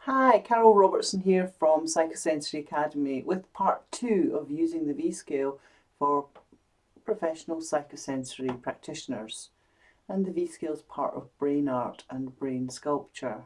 Hi, Carol Robertson here from Psychosensory Academy with part 2 of using the V-scale for professional psychosensory practitioners. And the V-scale is part of brain art and brain sculpture.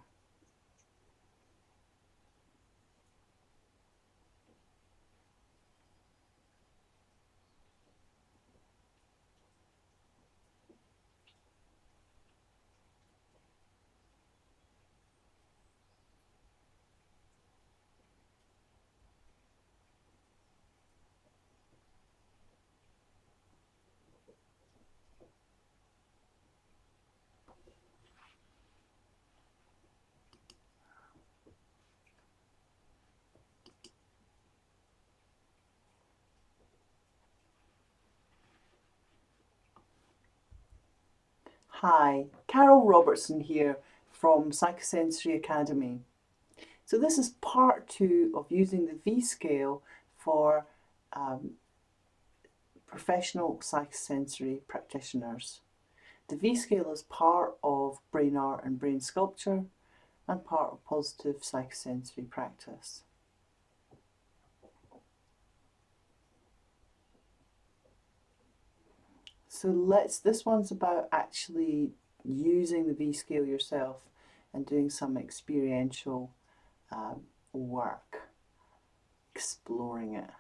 Hi, Carol Robertson here from Psychosensory Academy. So this is part 2 of using the V-scale for professional psychosensory practitioners. The V-scale is part of brain art and brain sculpture and part of positive psychosensory practice. So this one's about actually using the V-scale yourself and doing some experiential work, exploring it.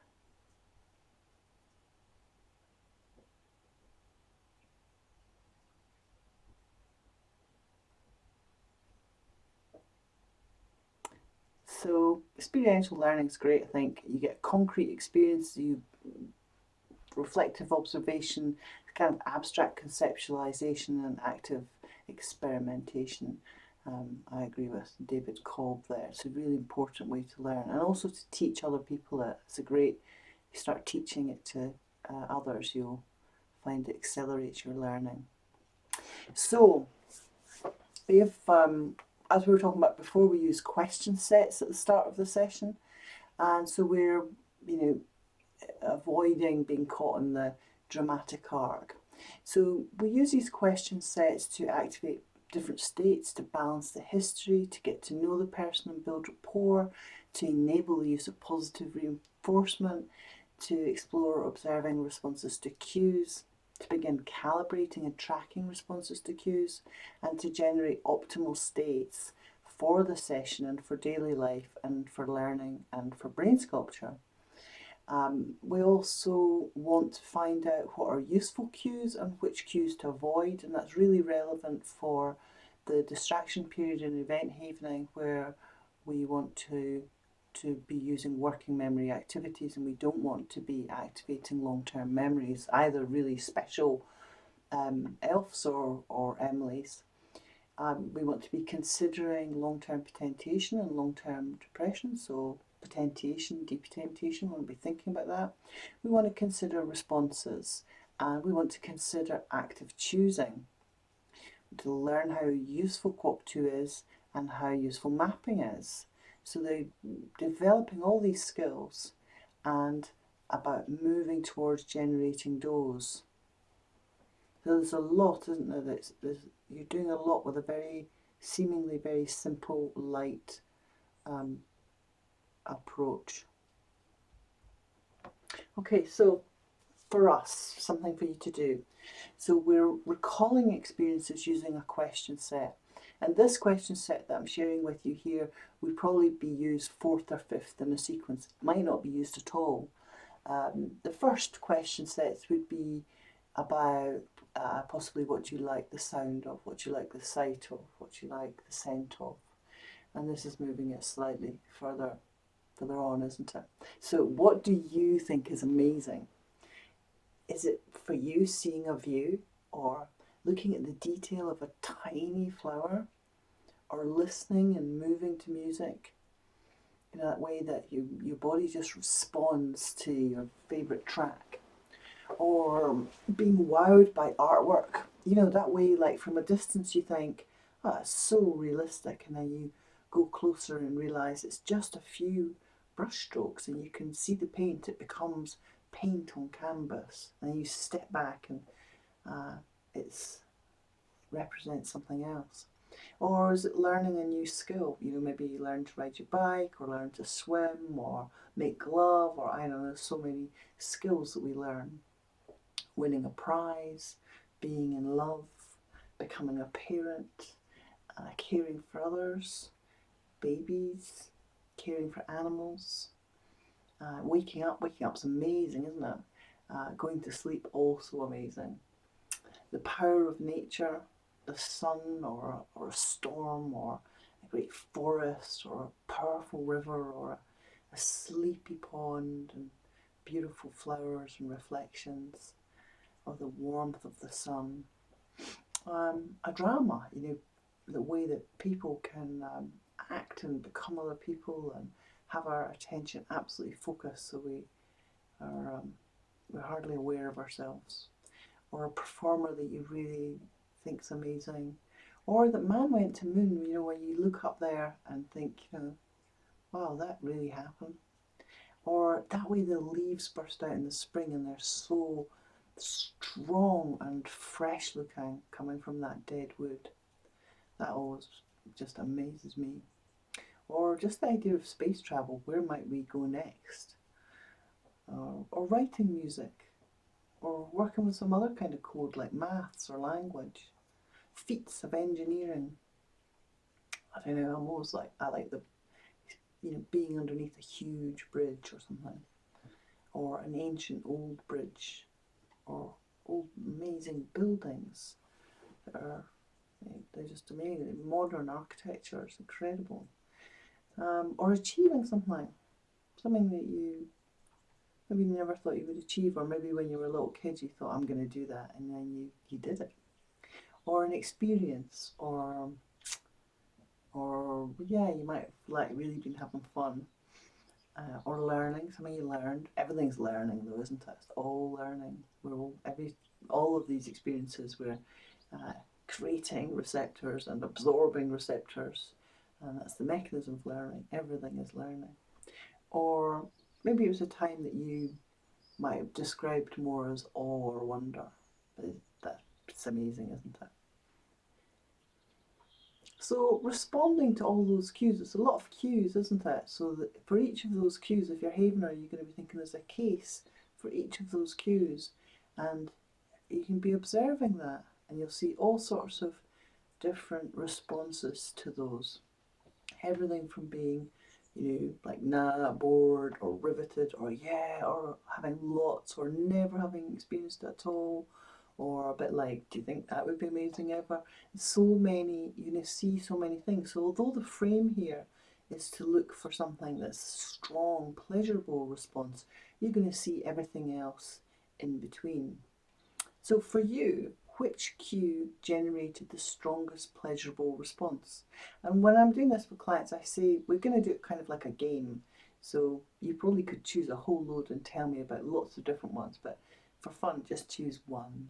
So experiential learning is great, I think. You get concrete experience, reflective observation, kind of abstract conceptualization and active experimentation. I agree with David Cobb there. It's a really important way to learn and also to teach other people it. It's a great, you start teaching it to others, you'll find it accelerates your learning. So, if, as we were talking about before, we use question sets at the start of the session. And so we're, avoiding being caught in the dramatic arc. So we use these question sets to activate different states, to balance the history, to get to know the person and build rapport, to enable the use of positive reinforcement, to explore observing responses to cues, to begin calibrating and tracking responses to cues, and to generate optimal states for the session and for daily life and for learning and for brain sculpture. We also want to find out what are useful cues and which cues to avoid, and that's really relevant for the distraction period in event havening, where we want to be using working memory activities and we don't want to be activating long-term memories, either really special elves or Emilys. We want to be considering long-term potentiation and long-term depression, so potentiation, depotentiation, we want to be thinking about that. We want to consider responses and we want to consider active choosing to learn how useful QOCTU is and how useful mapping is. So they're developing all these skills and about moving towards generating doors. So there's a lot, isn't there? You're doing a lot with a seemingly very simple, light approach. Okay, so for us, something for you to do. So we're recalling experiences using a question set. And this question set that I'm sharing with you here would probably be used fourth or fifth in a sequence. It might not be used at all. The first question sets would be about possibly what you like the sound of, what you like the sight of, what you like the scent of. And this is moving it slightly further on, isn't it? So what do you think is amazing? Is it for you seeing a view, or looking at the detail of a tiny flower, or listening and moving to music in that way that your body just responds to your favourite track? Or being wowed by artwork, that way, like from a distance you think, oh, it's so realistic, and then you go closer and realise it's just a few brush strokes and you can see the paint, it becomes paint on canvas, and then you step back and it represents something else. Or is it learning a new skill? You know, maybe you learn to ride your bike or learn to swim or make love, or I don't know, so many skills that we learn. Winning a prize, being in love, becoming a parent, caring for others, babies, caring for animals, waking up. Waking up's amazing, isn't it? Going to sleep, also amazing. The power of nature, the sun or a storm or a great forest or a powerful river or a sleepy pond and beautiful flowers and reflections of the warmth of the sun. A drama, you know, the way that people can act and become other people and have our attention absolutely focused so we're hardly aware of ourselves. Or a performer that you really think's amazing. Or that man went to moon, you know, when you look up there and think, you know, wow, that really happened. Or that way the leaves burst out in the spring and they're so strong and fresh looking coming from that dead wood. That always just amazes me. Or just the idea of space travel, where might we go next? Or writing music, or working with some other kind of code like maths or language. Feats of engineering. I don't know, I'm always like, I like the, you know, being underneath a huge bridge or something. Or an ancient old bridge. Or old amazing buildings that are, they're just amazing. Modern architecture is incredible. Or achieving something that you maybe never thought you would achieve, or maybe when you were a little kid you thought, I'm going to do that, and then you did it. Or an experience, or yeah, you might have like really been having fun, or learning something you learned. Everything's learning though, isn't it? It's all learning. We're all of these experiences we're creating receptors and absorbing receptors, and that's the mechanism of learning. Everything is learning. Or maybe it was a time that you might have described more as awe or wonder, but that's amazing, isn't it? So responding to all those cues, it's a lot of cues, isn't it? So that for each of those cues, if you're Havener, you're going to be thinking there's a case for each of those cues, and you can be observing that, and you'll see all sorts of different responses to those. Everything from being, you know, like nah, bored, or riveted, or yeah, or having lots, or never having experienced it at all, or a bit like, do you think that would be amazing ever? So many, you're going to see so many things. So although the frame here is to look for something that's strong, pleasurable response, you're going to see everything else in between. So for you, which cue generated the strongest pleasurable response? And when I'm doing this with clients, I say we're going to do it kind of like a game. So you probably could choose a whole load and tell me about lots of different ones, but for fun, just choose one,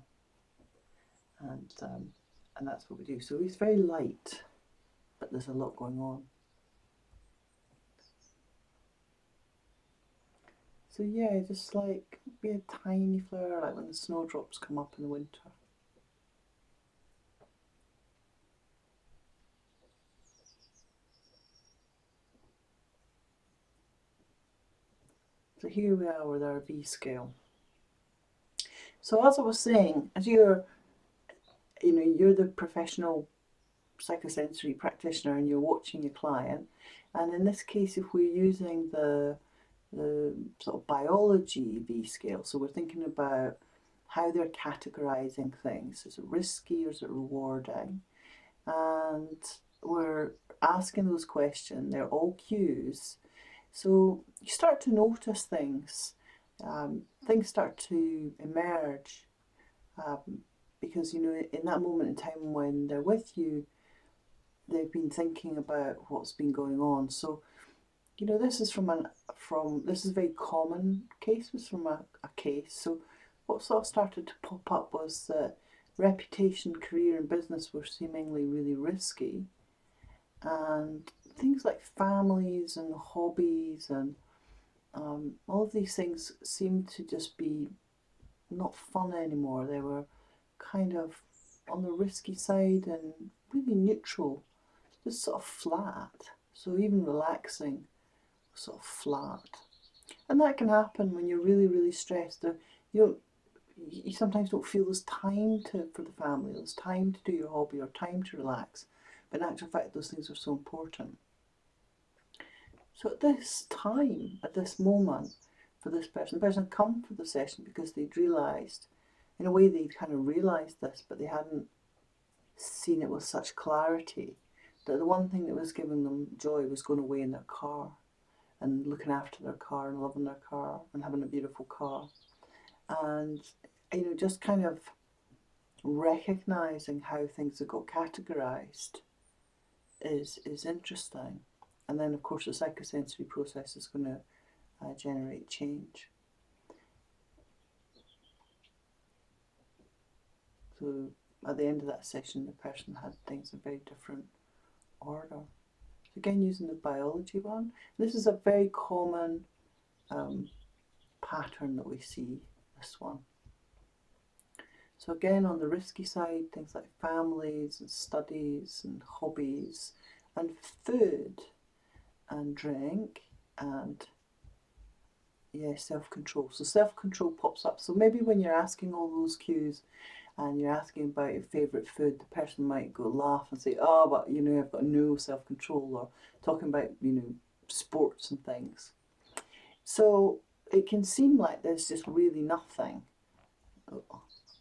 and um, and that's what we do. So it's very light, but there's a lot going on. So yeah, just like be a tiny flower, like when the snowdrops come up in the winter. So here we are with our V scale. So as I was saying, as you're the professional psychosensory practitioner and you're watching your client, and in this case, if we're using the sort of biology V scale, so we're thinking about how they're categorizing things. Is it risky or is it rewarding? And we're asking those questions. They're all cues. So you start to notice things. Things start to emerge, um, because you know in that moment in time when they're with you, they've been thinking about what's been going on. So you know this is from this is a very common case. It was from a case. So what sort of started to pop up was that reputation, career, and business were seemingly really risky, and things like families and hobbies and all of these things seemed to just be not fun anymore. They were kind of on the risky side and really neutral, just sort of flat. So even relaxing, sort of flat. And that can happen when you're really, really stressed. You sometimes don't feel there's time for the family, there's time to do your hobby or time to relax. But in actual fact, those things are so important. So at this time, at this moment, for this person, the person had come for the session because they'd realised, in a way they'd kind of realised this, but they hadn't seen it with such clarity, that the one thing that was giving them joy was going away in their car and looking after their car and loving their car and having a beautiful car. And, just kind of recognising how things have got categorised is interesting. And then, of course, the psychosensory process is going to generate change. So at the end of that session, the person had things in a very different order. So again, using the biology one, this is a very common pattern that we see, this one. So again, on the risky side, things like families and studies and hobbies and food and drink and self-control. So self-control pops up. So maybe when you're asking all those cues and you're asking about your favourite food, the person might go laugh and say, oh, but I've got no self-control, or talking about, sports and things. So it can seem like there's just really nothing.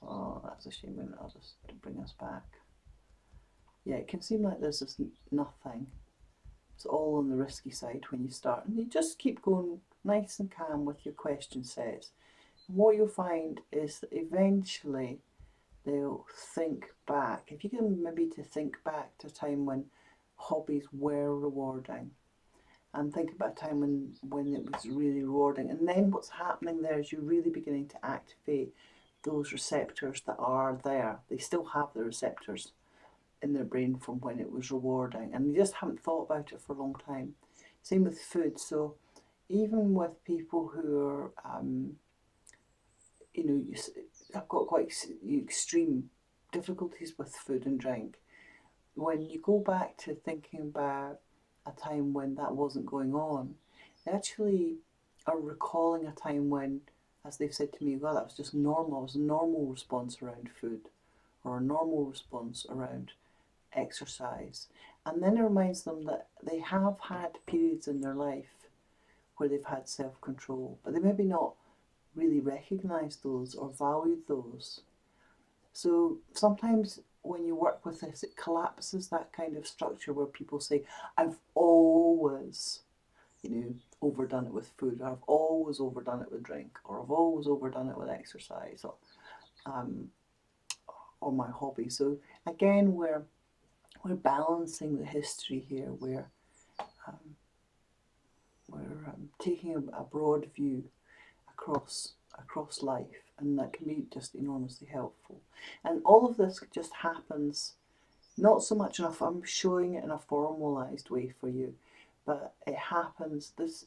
Oh, that's a shame. I'll just bring us back. Yeah, it can seem like there's just nothing. It's all on the risky side when you start. And you just keep going nice and calm with your question sets. And what you'll find is that eventually they'll think back. If you can maybe to think back to a time when hobbies were rewarding, and think about a time when it was really rewarding. And then what's happening there is you're really beginning to activate those receptors that are there. They still have the receptors in their brain from when it was rewarding, and they just haven't thought about it for a long time. Same with food. So even with people who are, have got quite extreme difficulties with food and drink, when you go back to thinking about a time when that wasn't going on, they actually are recalling a time when, as they've said to me, well, that was just normal. It was a normal response around food or a normal response around exercise. And then it reminds them that they have had periods in their life where they've had self-control, but they maybe not really recognised those or valued those. So sometimes when you work with this, it collapses that kind of structure where people say, I've always, overdone it with food, or I've always overdone it with drink, or I've always overdone it with exercise, or my hobby. So again, we're balancing the history here. We're taking a broad view across life, and that can be just enormously helpful. And all of this just happens not so much enough. I'm showing it in a formalized way for you, but it happens. This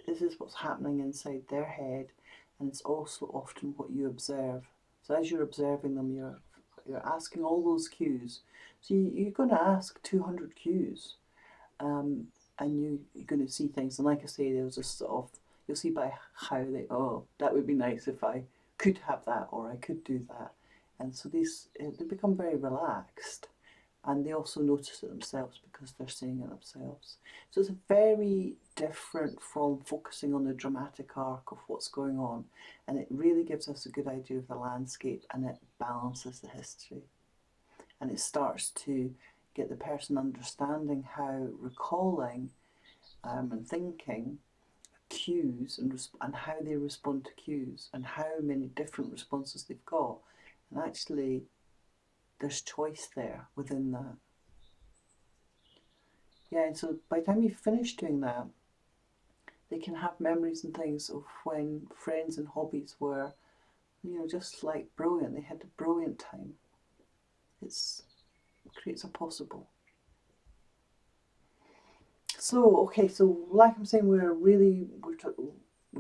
is what's happening inside their head, and it's also often what you observe. So as you're observing them, you're asking all those cues. So you're going to ask 200 cues, and you're going to see things. And like I say, there's just sort of, you'll see by how that would be nice if I could have that, or I could do that. And so they become very relaxed, and they also notice it themselves because they're seeing it themselves. So it's very different from focusing on the dramatic arc of what's going on, and it really gives us a good idea of the landscape, and it balances the history. And it starts to get the person understanding how recalling and thinking cues and how they respond to cues and how many different responses they've got. And actually, there's choice there within that. Yeah, and so by the time you finish doing that, they can have memories and things of when friends and hobbies were, just like brilliant. They had a brilliant time. It creates a possible. So, okay, so like I'm saying, we're talking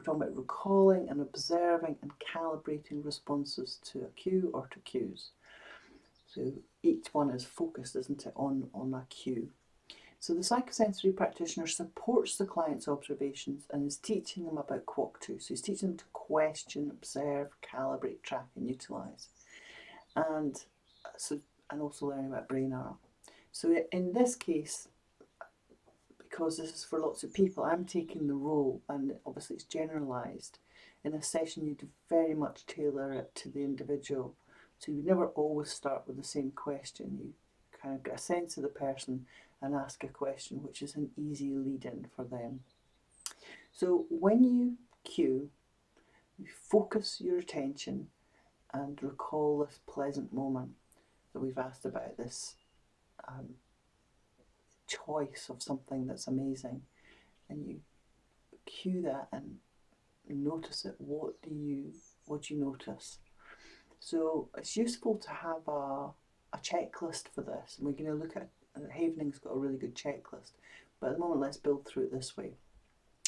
about recalling and observing and calibrating responses to a cue or to cues. So each one is focused, isn't it, on a cue. So the psychosensory practitioner supports the client's observations and is teaching them about QOCTU. So he's teaching them to question, observe, calibrate, track and utilise. And also learning about brain art. So in this case, because this is for lots of people, I'm taking the role, and obviously it's generalised. In a session, you'd very much tailor it to the individual. So you would never always start with the same question. You kind of get a sense of the person and ask a question, which is an easy lead-in for them. So when you cue, you focus your attention and recall this pleasant moment that we've asked about, this choice of something that's amazing, and you cue that and notice it. What do you notice? So it's useful to have a checklist for this, and we're going to look at Havening's got a really good checklist, but at the moment let's build through it this way.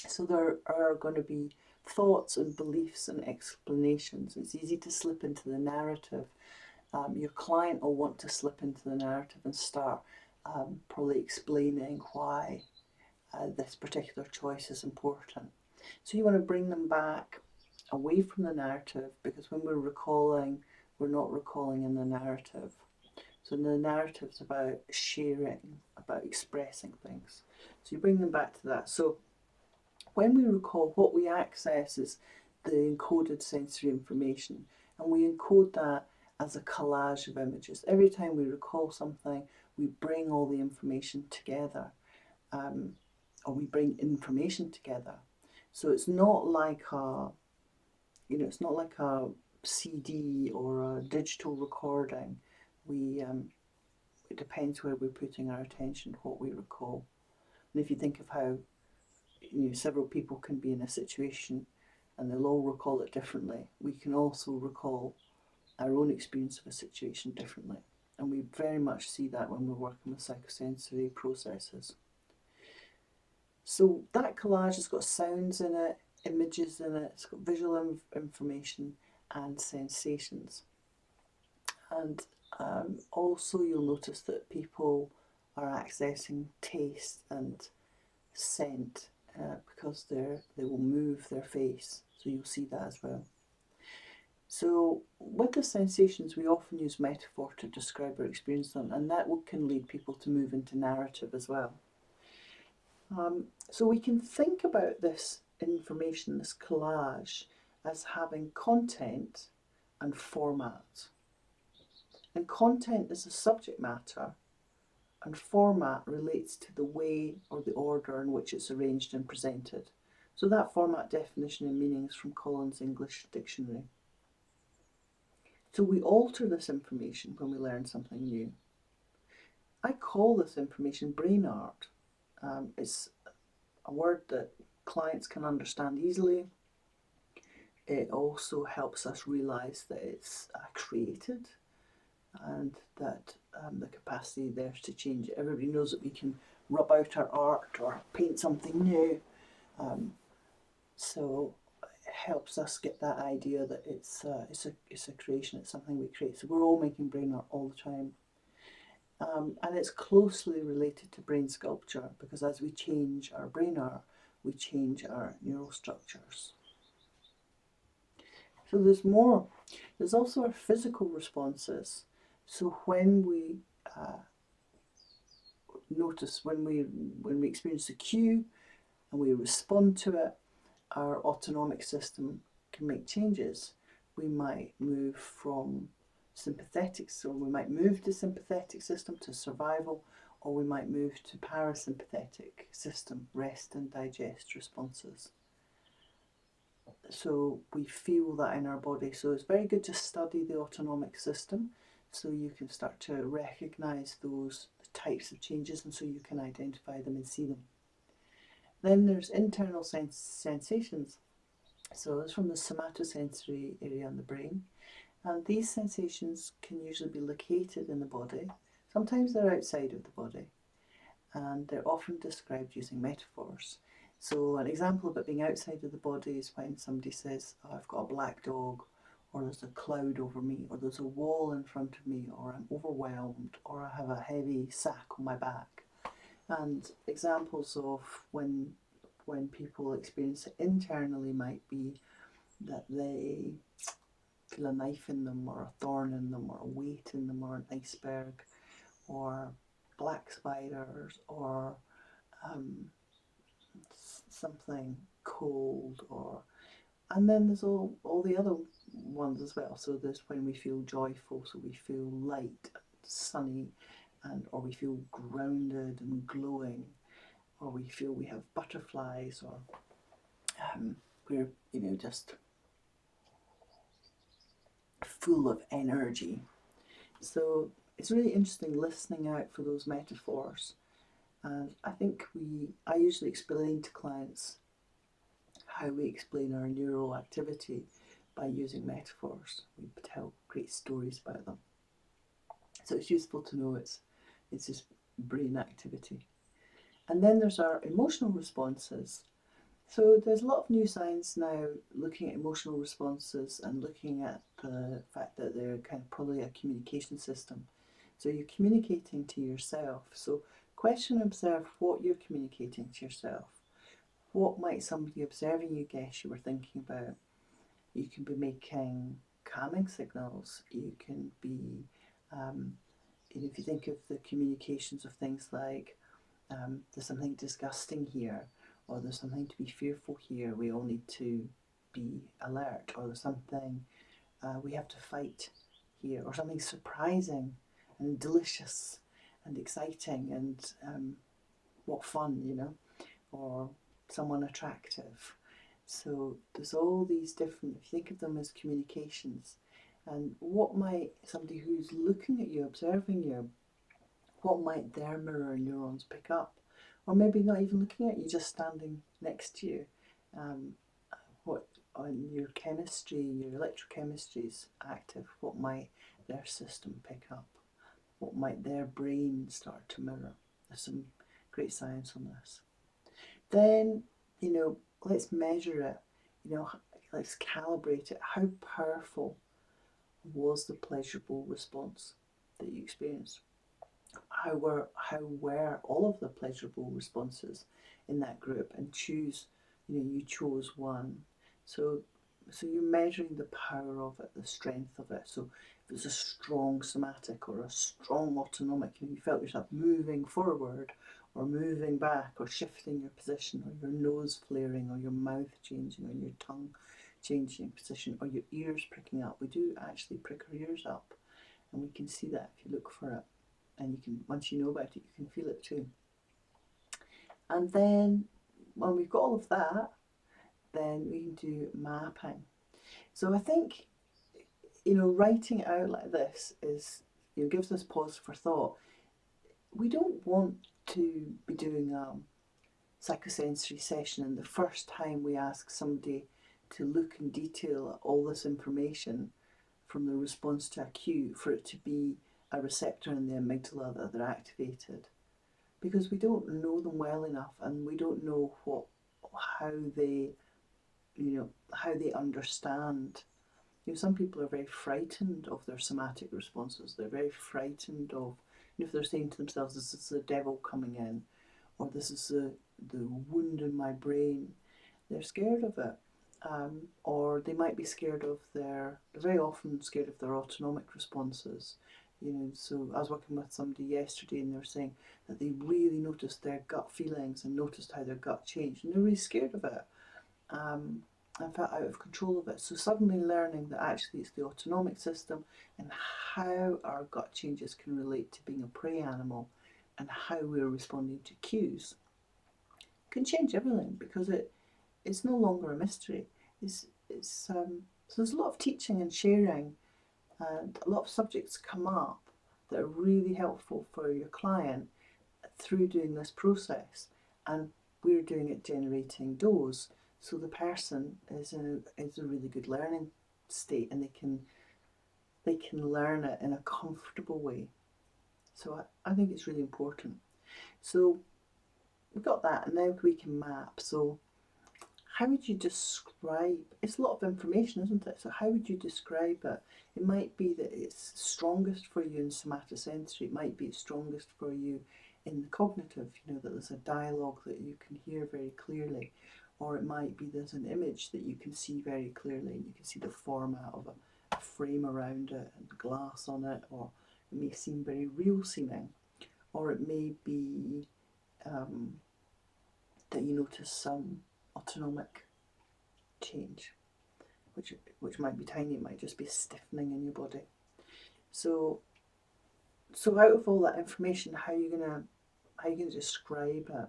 So there are going to be thoughts and beliefs and explanations. It's easy to slip into the narrative. Your client will want to slip into the narrative and start probably explaining why this particular choice is important. So you want to bring them back away from the narrative, because when we're recalling, we're not recalling in the narrative. So the narrative's about sharing, about expressing things. So you bring them back to that. So when we recall, what we access is the encoded sensory information, and we encode that as a collage of images. Every time we recall something, we bring all the information together, or we bring information together. So it's not like a, it's not like a CD or a digital recording. It depends where we're putting our attention, what we recall. And if you think of how several people can be in a situation and they'll all recall it differently, we can also recall our own experience of a situation differently. And we very much see that when we're working with psychosensory processes. So that collage has got sounds in it, images in it, it's got visual information and sensations. And also you'll notice that people are accessing taste and scent because they will move their face, so you'll see that as well. So with the sensations, we often use metaphor to describe our experience of them, and that can lead people to move into narrative as well. So we can think about this information, this collage, as having content and format. And content is the subject matter, and format relates to the way or the order in which it's arranged and presented. So that format definition and meaning is from Collins English Dictionary. So we alter this information when we learn something new. I call this information brain art. It's a word that clients can understand easily. It also helps us realise that it's created, and that the capacity there to change it. Everybody knows that we can rub out our art or paint something new. So it helps us get that idea that it's a creation, it's something we create. So we're all making brain art all the time. And it's closely related to brain sculpture, because as we change our brain art, we change our neural structures. So there's more. There's also our physical responses. So when we notice, when we experience a cue and we respond to it, our autonomic system can make changes. We might move from sympathetic, so we might move to sympathetic system to survival, or we might move to parasympathetic system, rest and digest responses. So we feel that in our body. So it's very good to study the autonomic system, so you can start to recognise those types of changes, and so you can identify them and see them. Then there's internal sensations. So it's from the somatosensory area in the brain, and these sensations can usually be located in the body. Sometimes they're outside of the body, and they're often described using metaphors. So an example of it being outside of the body is when somebody says, "Oh, I've got a black dog," or there's a cloud over me, or there's a wall in front of me, or I'm overwhelmed, or I have a heavy sack on my back. And examples of when people experience it internally might be that they feel a knife in them, or a thorn in them, or a weight in them, or an iceberg, or black spiders, or something cold, or and then there's all the other ones as well. So there's when we feel joyful, so we feel light, sunny, and or we feel grounded and glowing, or we feel we have butterflies, or we're just full of energy. So it's really interesting listening out for those metaphors. And I usually explain to clients how we explain our neural activity by using metaphors. We tell great stories about them. So it's useful to know it's just brain activity. And then there's our emotional responses. So there's a lot of new science now looking at emotional responses and looking at the fact that they're kind of probably a communication system. So you're communicating to yourself. So question and observe what you're communicating to yourself. What might somebody observing you guess you were thinking about? You can be making calming signals. You can be, if you think of the communications of things like, there's something disgusting here, or there's something to be fearful here, we all need to be alert, or there's something we have to fight here, or something surprising and delicious and exciting and what fun, or someone attractive. So there's all these different, if you think of them as communications, and what might somebody who's looking at you, observing you, what might their mirror neurons pick up? Or maybe not even looking at you, just standing next to you. What on your chemistry, your electrochemistry is active, what might their system pick up? What might their brain start to mirror? There's some great science on this. Then, let's measure it, let's calibrate it. How powerful was the pleasurable response that you experienced? How were all of the pleasurable responses in that group? And you chose one. So you're measuring the power of it, the strength of it. So if it's a strong somatic or a strong autonomic, you felt yourself moving forward or moving back or shifting your position, or your nose flaring, or your mouth changing, or your tongue changing position, or your ears pricking up. We do actually prick our ears up, and we can see that if you look for it. And you can, once you know about it, you can feel it too. And then when we've got all of that, then we can do mapping. So I think, writing it out like this gives us pause for thought. We don't want to be doing a psychosensory session and the first time we ask somebody to look in detail at all this information from the response to a cue for it to be a receptor in the amygdala that they're activated, because we don't know them well enough, and we don't know how they understand. Some people are very frightened of their somatic responses. They're very frightened of, if they're saying to themselves, this is the devil coming in, or this is the wound in my brain. They're scared of it. Or they might be scared of they're very often scared of their autonomic responses. So I was working with somebody yesterday and they were saying that they really noticed their gut feelings and noticed how their gut changed, and they're really scared of it. And felt out of control of it. So suddenly learning that actually it's the autonomic system and how our gut changes can relate to being a prey animal and how we're responding to cues can change everything, because it's no longer a mystery. So there's a lot of teaching and sharing, and a lot of subjects come up that are really helpful for your client through doing this process, and we're doing it generating dose, so the person is a really good learning state, and they can learn it in a comfortable way. So I think it's really important. So we've got that, and now we can map. So how would you describe, it's a lot of information, isn't it? So how would you describe it? It might be that it's strongest for you in somatosensory, it might be it's strongest for you in the cognitive, you know, that there's a dialogue that you can hear very clearly, or it might be there's an image that you can see very clearly and you can see the format of a frame around it and glass on it, or it may seem very real seeming, or it may be that you notice some autonomic change, which might be tiny, it might just be stiffening in your body. So out of all that information, how are you gonna describe it?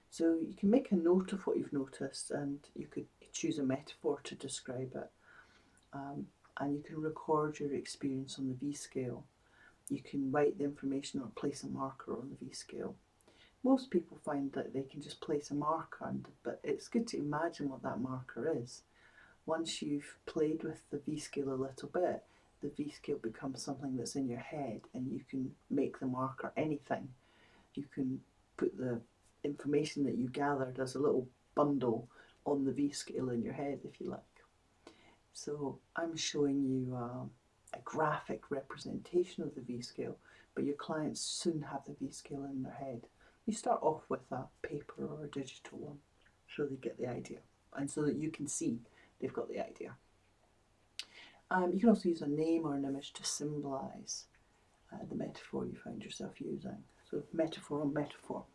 So you can make a note of what you've noticed, and you could choose a metaphor to describe it, and you can record your experience on the V scale. You can write the information or place a marker on the V scale. Most people find that they can just place a marker, but it's good to imagine what that marker is. Once you've played with the V scale a little bit, the V scale becomes something that's in your head, and you can make the marker anything. You can put the information that you gathered as a little bundle on the V scale in your head, if you like. So I'm showing you a graphic representation of the V scale, but your clients soon have the V scale in their head. You start off with a paper or a digital one, so they get the idea, and so that you can see they've got the idea. You can also use a name or an image to symbolise the metaphor you find yourself using. So metaphor on metaphor.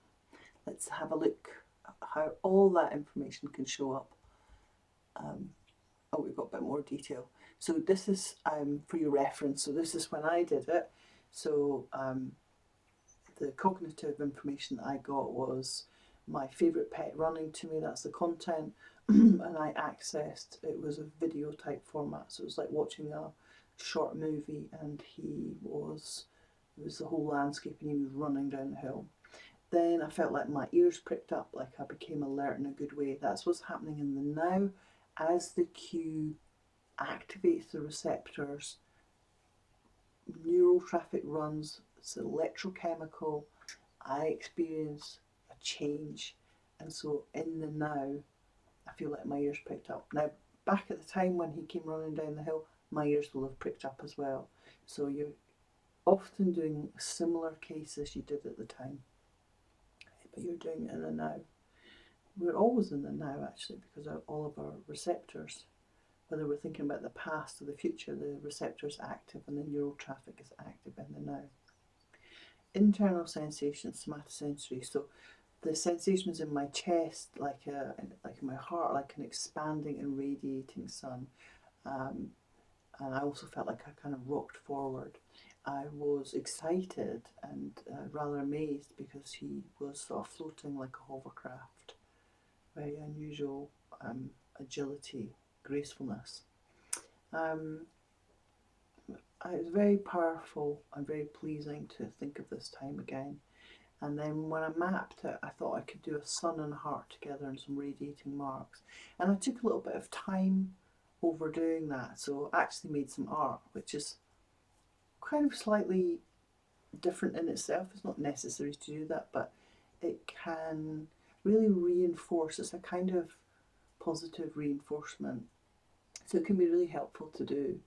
Let's have a look at how all that information can show up. Oh, we've got a bit more detail. So this is for your reference. So this is when I did it. So the cognitive information that I got was my favourite pet running to me, that's the content, and I accessed, it was a video type format, so it was like watching a short movie, and it was the whole landscape and he was running down the hill. Then I felt like my ears pricked up, like I became alert in a good way. That's what's happening in the now. As the cue activates the receptors, neural traffic runs, it's electrochemical, I experience a change, and so in the now I feel like my ears picked up. Now back at the time when he came running down the hill, my ears will have pricked up as well. So you're often doing similar cases you did at the time, but you're doing it in the now. We're always in the now actually, because all of our receptors, whether we're thinking about the past or the future, the receptor's active and the neural traffic is active in the now. Internal sensations, somatosensory. So the sensations in my chest, like in my heart, like an expanding and radiating sun. And I also felt like I kind of rocked forward. I was excited and rather amazed because he was sort of floating like a hovercraft. Very unusual agility, gracefulness. It was very powerful and very pleasing to think of this time again. And then when I mapped it, I thought I could do a sun and a heart together and some radiating marks. And I took a little bit of time overdoing that, so I actually made some art, which is kind of slightly different in itself. It's not necessary to do that, but it can really reinforce. It's a kind of positive reinforcement. So it can be really helpful to do.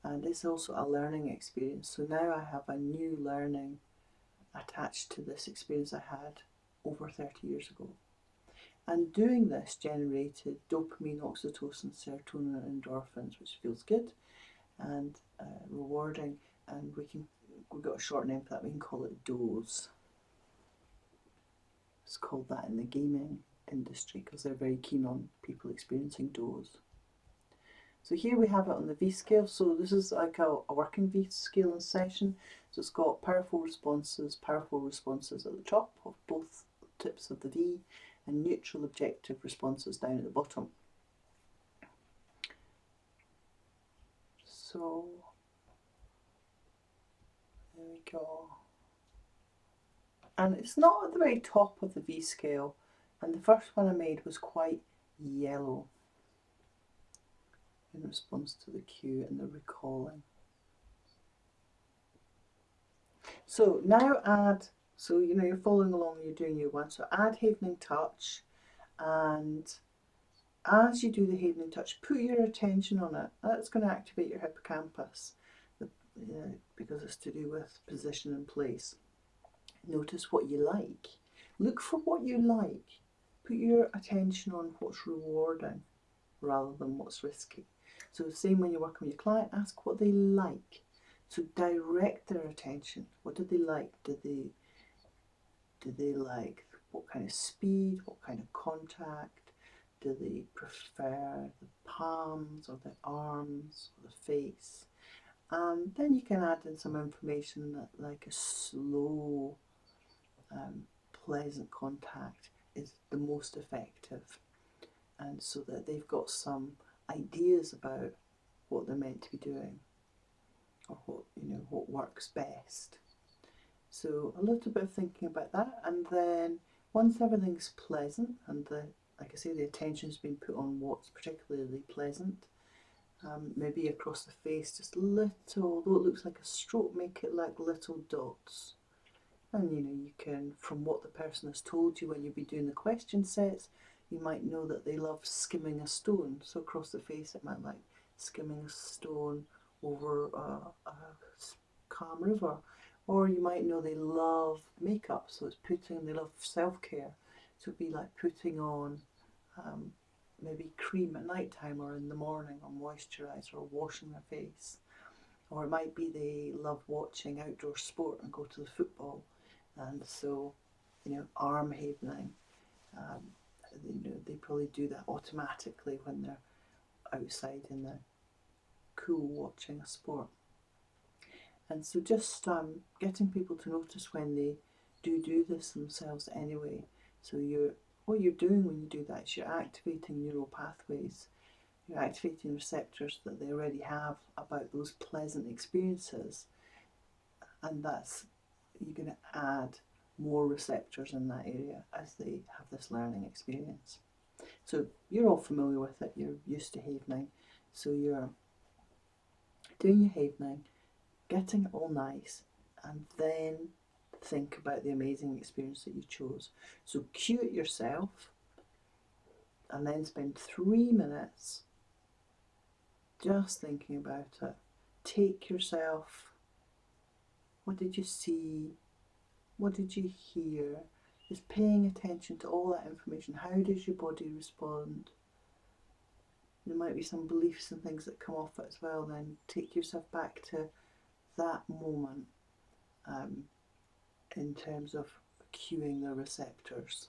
And it's also a learning experience. So now I have a new learning attached to this experience I had over 30 years ago. And doing this generated dopamine, oxytocin, serotonin, and endorphins, which feels good and rewarding. And we've got a short name for that, we can call it doze. It's called that in the gaming industry because they're very keen on people experiencing doze. So here we have it on the V scale. So this is like a working V scale in session. So it's got powerful responses at the top of both tips of the V, and neutral objective responses down at the bottom. So there we go. And it's not at the very top of the V scale, and the first one I made was quite yellow in response to the cue and the recalling. So now add, so you know you're following along, you're doing your one, so add havening touch and as you do the havening touch, put your attention on it. That's going to activate your hippocampus because it's to do with position and place. Notice what you like. Look for what you like. Put your attention on what's rewarding rather than what's risky. So same when you're working with your client, ask what they like. So direct their attention. What do they like? Do they like what kind of speed, what kind of contact? Do they prefer the palms or the arms or the face? And then you can add in some information that like a slow, pleasant contact is the most effective. And so that they've got some ideas about what they're meant to be doing or what works best. So a little bit of thinking about that, and then once everything's pleasant and like I say, the attention's been put on what's particularly pleasant, maybe across the face, just little, although it looks like a stroke, make it like little dots. And you can, from what the person has told you when you'll be doing the question sets, you might know that they love skimming a stone. So across the face, it might like skimming a stone over a calm river. Or you might know they love makeup, so it's they love self-care. So it'd be like putting on maybe cream at night time or in the morning, or moisturiser, or washing their face. Or it might be they love watching outdoor sport and go to the football. And so, arm havening, they probably do that automatically when they're outside in the cool watching a sport. And so just getting people to notice when they do this themselves anyway. So what you're doing when you do that is you're activating neural pathways. You're activating receptors that they already have about those pleasant experiences. And you're going to add more receptors in that area as they have this learning experience. So you're all familiar with it, you're used to havening. So you're doing your havening, getting it all nice, and then think about the amazing experience that you chose. So cue it yourself, and then spend 3 minutes just thinking about it. Take yourself. What did you see? What did you hear? Just paying attention to all that information. How does your body respond? There might be some beliefs and things that come off it as well. Then take yourself back to that moment in terms of cueing the receptors.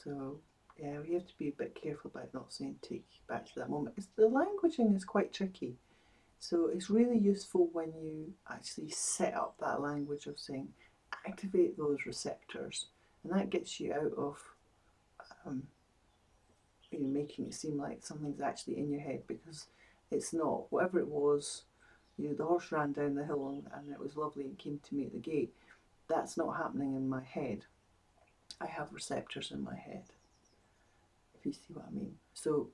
So yeah, we have to be a bit careful about not saying take you back to that moment. The languaging is quite tricky. So it's really useful when you actually set up that language of saying activate those receptors, and that gets you out of making it seem like something's actually in your head, because it's not. Whatever it was, the horse ran down the hill and it was lovely and came to me at the gate. That's not happening in my head. I have receptors in my head, if you see what I mean. So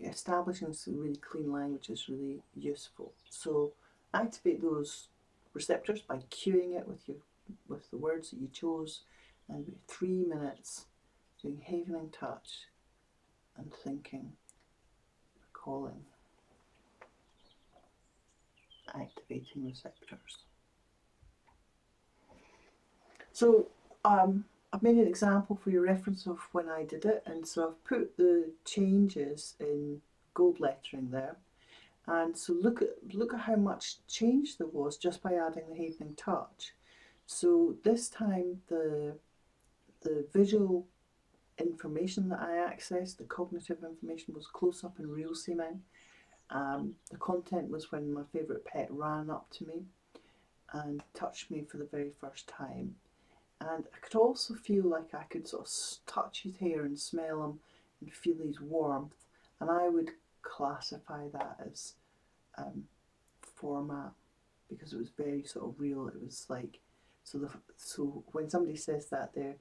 establishing some really clean language is really useful. So activate those receptors by cueing it with the words that you chose, and 3 minutes doing havening touch and thinking, recalling, activating receptors. So I've made an example for your reference of when I did it, and so I've put the changes in gold lettering there. And so look at how much change there was just by adding the havening touch. So this time the visual information that I accessed, the cognitive information, was close up and real seeming. The content was when my favourite pet ran up to me and touched me for the very first time. And I could also feel like I could sort of touch his hair and smell him and feel his warmth. And I would classify that as format, because it was very sort of real. It was like, so when somebody says that there,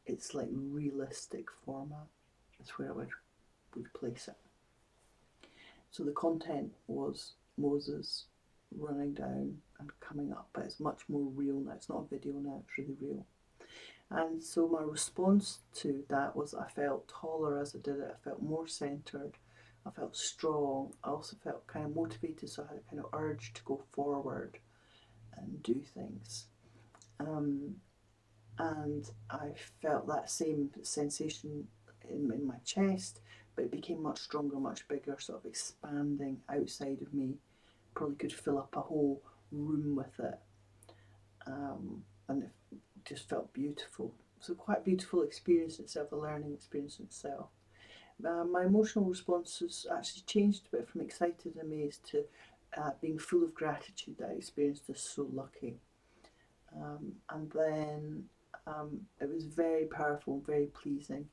it's like realistic format. That's where I would place it. So the content was Moses running down and coming up, but it's much more real now. It's not a video now, it's really real. And so my response to that was I felt taller as I did it. I felt more centered. I felt strong. I also felt kind of motivated, so I had a kind of urge to go forward and do things. And I felt that same sensation in my chest, but it became much stronger, much bigger, sort of expanding outside of me. Probably could fill up a whole room with it. And it just felt beautiful. So quite a beautiful experience itself, a learning experience in itself. My emotional responses actually changed a bit from excited and amazed to being full of gratitude that I experienced this so lucky. And then it was very powerful, very pleasing.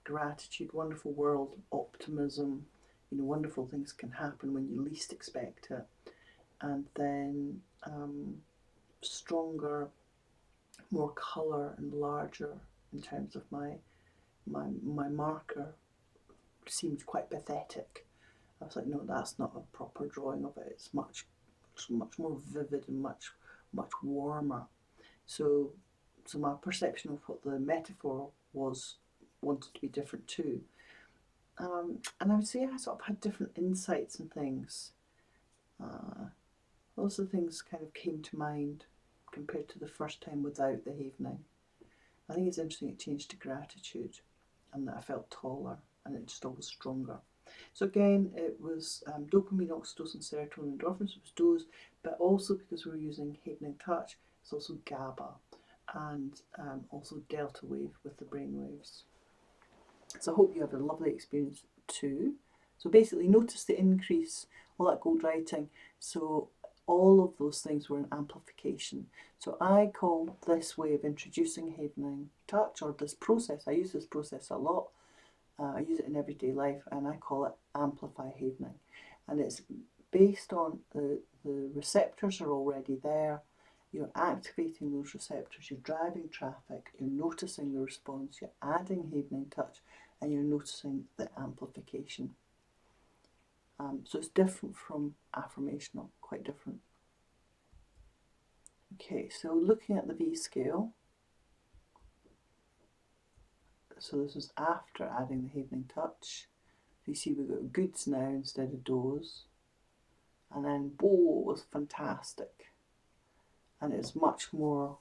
Gratitude, wonderful world, optimism, wonderful things can happen when you least expect it. And then stronger, more colour and larger in terms of my marker seemed quite pathetic. I was like, no, that's not a proper drawing of it. It's much more vivid and much warmer. So my perception of what the metaphor was wanted to be different too. And I would say I sort of had different insights and things. Lots of things kind of came to mind compared to the first time without the havening. I think it's interesting it changed to gratitude and that I felt taller and it just all was stronger. So again, it was dopamine, oxytocin, serotonin, endorphins, it was dose, but also because we were using havening touch, it's also GABA and also delta wave with the brain waves. So I hope you have a lovely experience too. So basically notice the increase, all that gold writing. So all of those things were an amplification. So I call this way of introducing havening touch, or this process, I use this process a lot. I use it in everyday life and I call it amplify havening. And it's based on the receptors are already there. You're activating those receptors, you're driving traffic, you're noticing the response, you're adding havening touch, and you're noticing the amplification. So it's different from affirmational, quite different. Okay, so looking at the V scale, so this is after adding the havening touch. You see we've got goods now instead of does. And then bow was fantastic. And it's much more,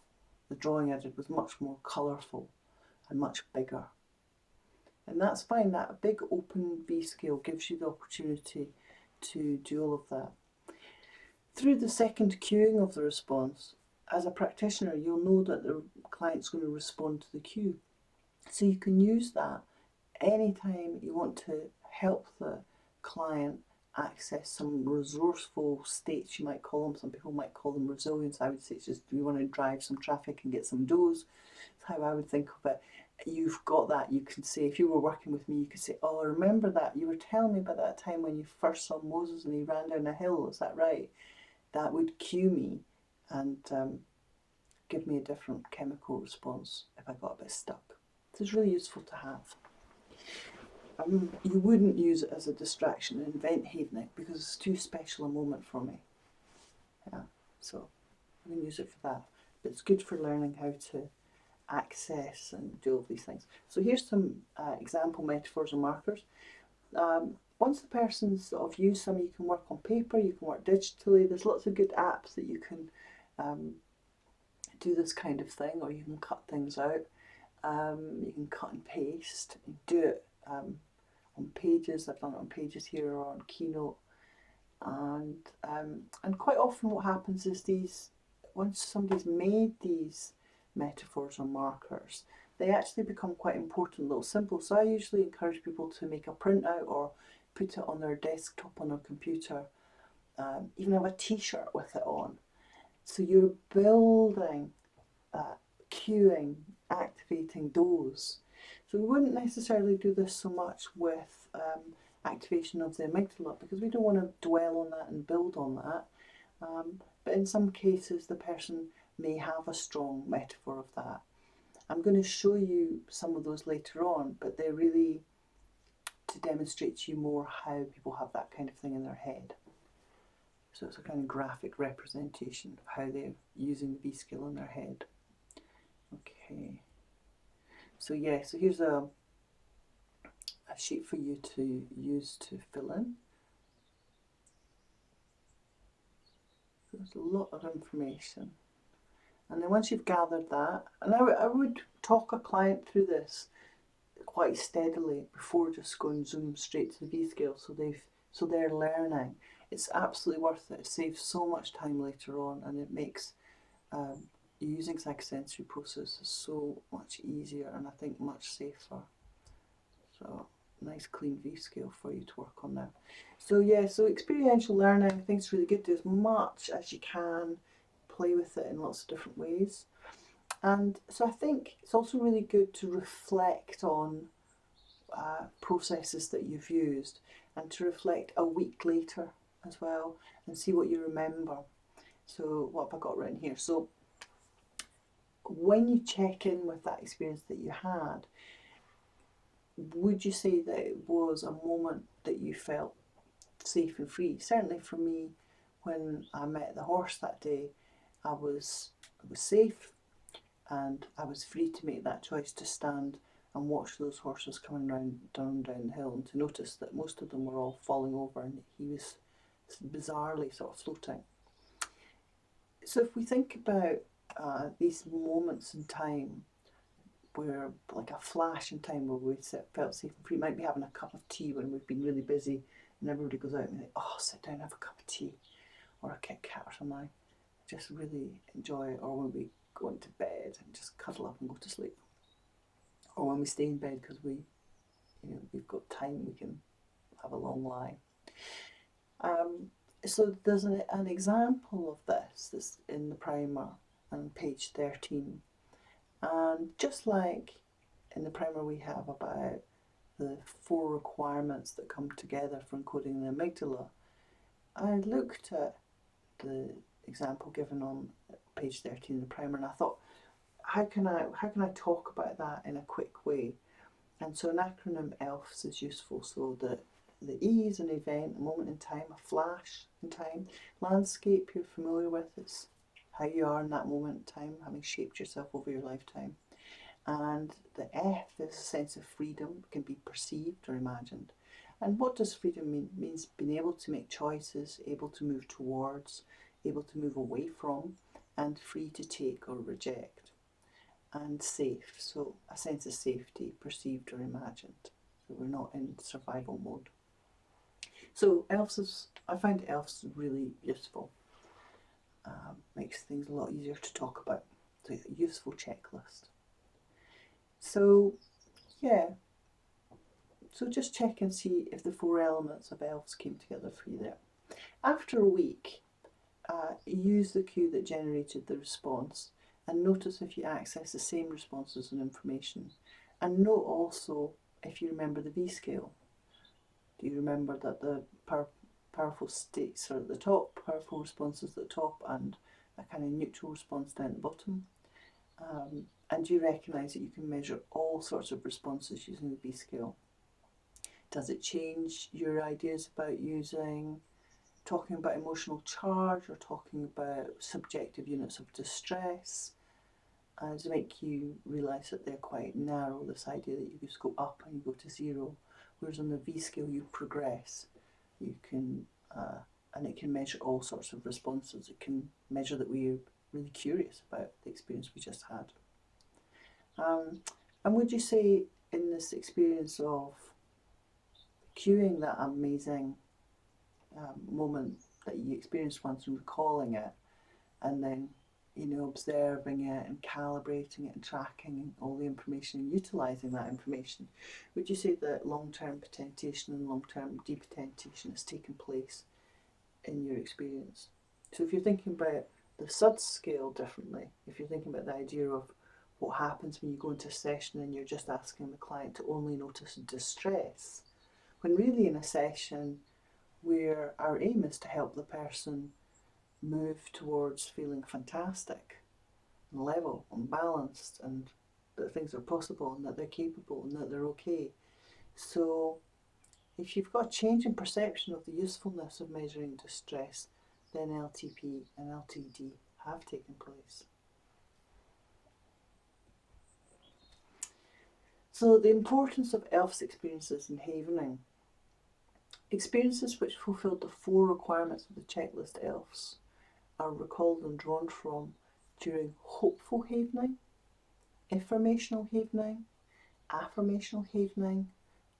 the drawing I did was much more colourful and much bigger. And that's fine, that big open V scale gives you the opportunity to do all of that. Through the second cueing of the response, as a practitioner, you'll know that the client's going to respond to the cue. So you can use that anytime you want to help the client access some resourceful states, you might call them. Some people might call them resilience. I would say it's just you want to drive some traffic and get some does. That's how I would think of it. You've got that. You can say, if you were working with me, you could say, oh, I remember that. You were telling me about that time when you first saw Moses and he ran down a hill. Is that right? That would cue me and give me a different chemical response if I got a bit stuck. So it's really useful to have. You wouldn't use it as a distraction and invent havening because it's too special a moment for me. Yeah, so I wouldn't use it for that. But it's good for learning how to access and do all these things. So here's some example metaphors and markers. Once the person's sort of used some, you can work on paper, you can work digitally. There's lots of good apps that you can do this kind of thing, or you can cut things out. You can cut and paste, and do it on Pages. I've done it on Pages here or on Keynote. And quite often what happens is once somebody's made these metaphors or markers, they actually become quite important little symbols. So I usually encourage people to make a printout or put it on their desktop on their computer, even have a t-shirt with it on. So you're building, cueing, activating those. So we wouldn't necessarily do this so much with activation of the amygdala because we don't want to dwell on that and build on that. But in some cases the person may have a strong metaphor of that. I'm going to show you some of those later on, but they're really to demonstrate to you more how people have that kind of thing in their head. So it's a kind of graphic representation of how they're using the V scale in their head. Okay. So yeah, so here's a sheet for you to use to fill in. There's a lot of information. And then once you've gathered that, and I would talk a client through this quite steadily before just going zoom straight to the V scale, so they're learning. It's absolutely worth it. It saves so much time later on, and it makes using psychosensory processes so much easier and I think much safer. So nice clean V scale for you to work on now. So yeah, so experiential learning, I think it's really good. Do as much as you can, play with it in lots of different ways. And so I think it's also really good to reflect on processes that you've used and to reflect a week later as well and see what you remember. So what have I got written here? So when you check in with that experience that you had, would you say that it was a moment that you felt safe and free? Certainly for me, when I met the horse that day, I was safe and I was free to make that choice to stand and watch those horses coming down the hill, and to notice that most of them were all falling over and he was bizarrely sort of floating. So if we think about these moments in time where, like a flash in time where we felt safe and free, might be having a cup of tea when we've been really busy and everybody goes out and they think, oh, sit down, have a cup of tea or a Kit Kat or something. Just really enjoy it. Or when we go into bed and just cuddle up and go to sleep. Or when we stay in bed because we've got time, we can have a long lie. So there's an example of this in the primer on page 13. And just like in the primer we have about the 4 requirements that come together for encoding the amygdala, I looked at the example given on page 13 in the primer and I thought, how can I talk about that in a quick way? And so an acronym ELFS is useful. So the E is an event, a moment in time, a flash in time. Landscape you're familiar with, it's how you are in that moment in time, having shaped yourself over your lifetime. And the F is a sense of freedom, can be perceived or imagined. And what does freedom mean? It means being able to make choices, able to move towards, able to move away from, and free to take or reject. And safe, so a sense of safety, perceived or imagined. So we're not in survival mode. So I find ELFs really useful. Makes things a lot easier to talk about. So a useful checklist. So yeah, so just check and see if the 4 elements of ELFs came together for you there. After a week, use the cue that generated the response and notice if you access the same responses and information. And note also if you remember the V scale. Do you remember that the powerful states are at the top, powerful responses at the top, and a kind of neutral response down at the bottom? And do you recognise that you can measure all sorts of responses using the V scale? Does it change your ideas about talking about emotional charge or talking about subjective units of distress? Does it make you realise that they're quite narrow, this idea that you just go up and you go to 0, whereas on the V scale you progress. You can, and it can measure all sorts of responses. It can measure that we're really curious about the experience we just had. And would you say in this experience of cueing that amazing moment that you experienced once and recalling it, and then observing it and calibrating it and tracking all the information and utilising that information, would you say that long-term potentiation and long-term depotentiation has taken place in your experience? So if you're thinking about the SUD scale differently, if you're thinking about the idea of what happens when you go into a session and you're just asking the client to only notice distress, when really in a session where our aim is to help the person move towards feeling fantastic and level and balanced, and that things are possible and that they're capable and that they're okay. So if you've got a change in perception of the usefulness of measuring distress, then LTP and LTD have taken place. So the importance of ELF's experiences in havening. Experiences which fulfilled the 4 requirements of the checklist ELFs are recalled and drawn from during hopeful havening, informational havening, affirmational havening,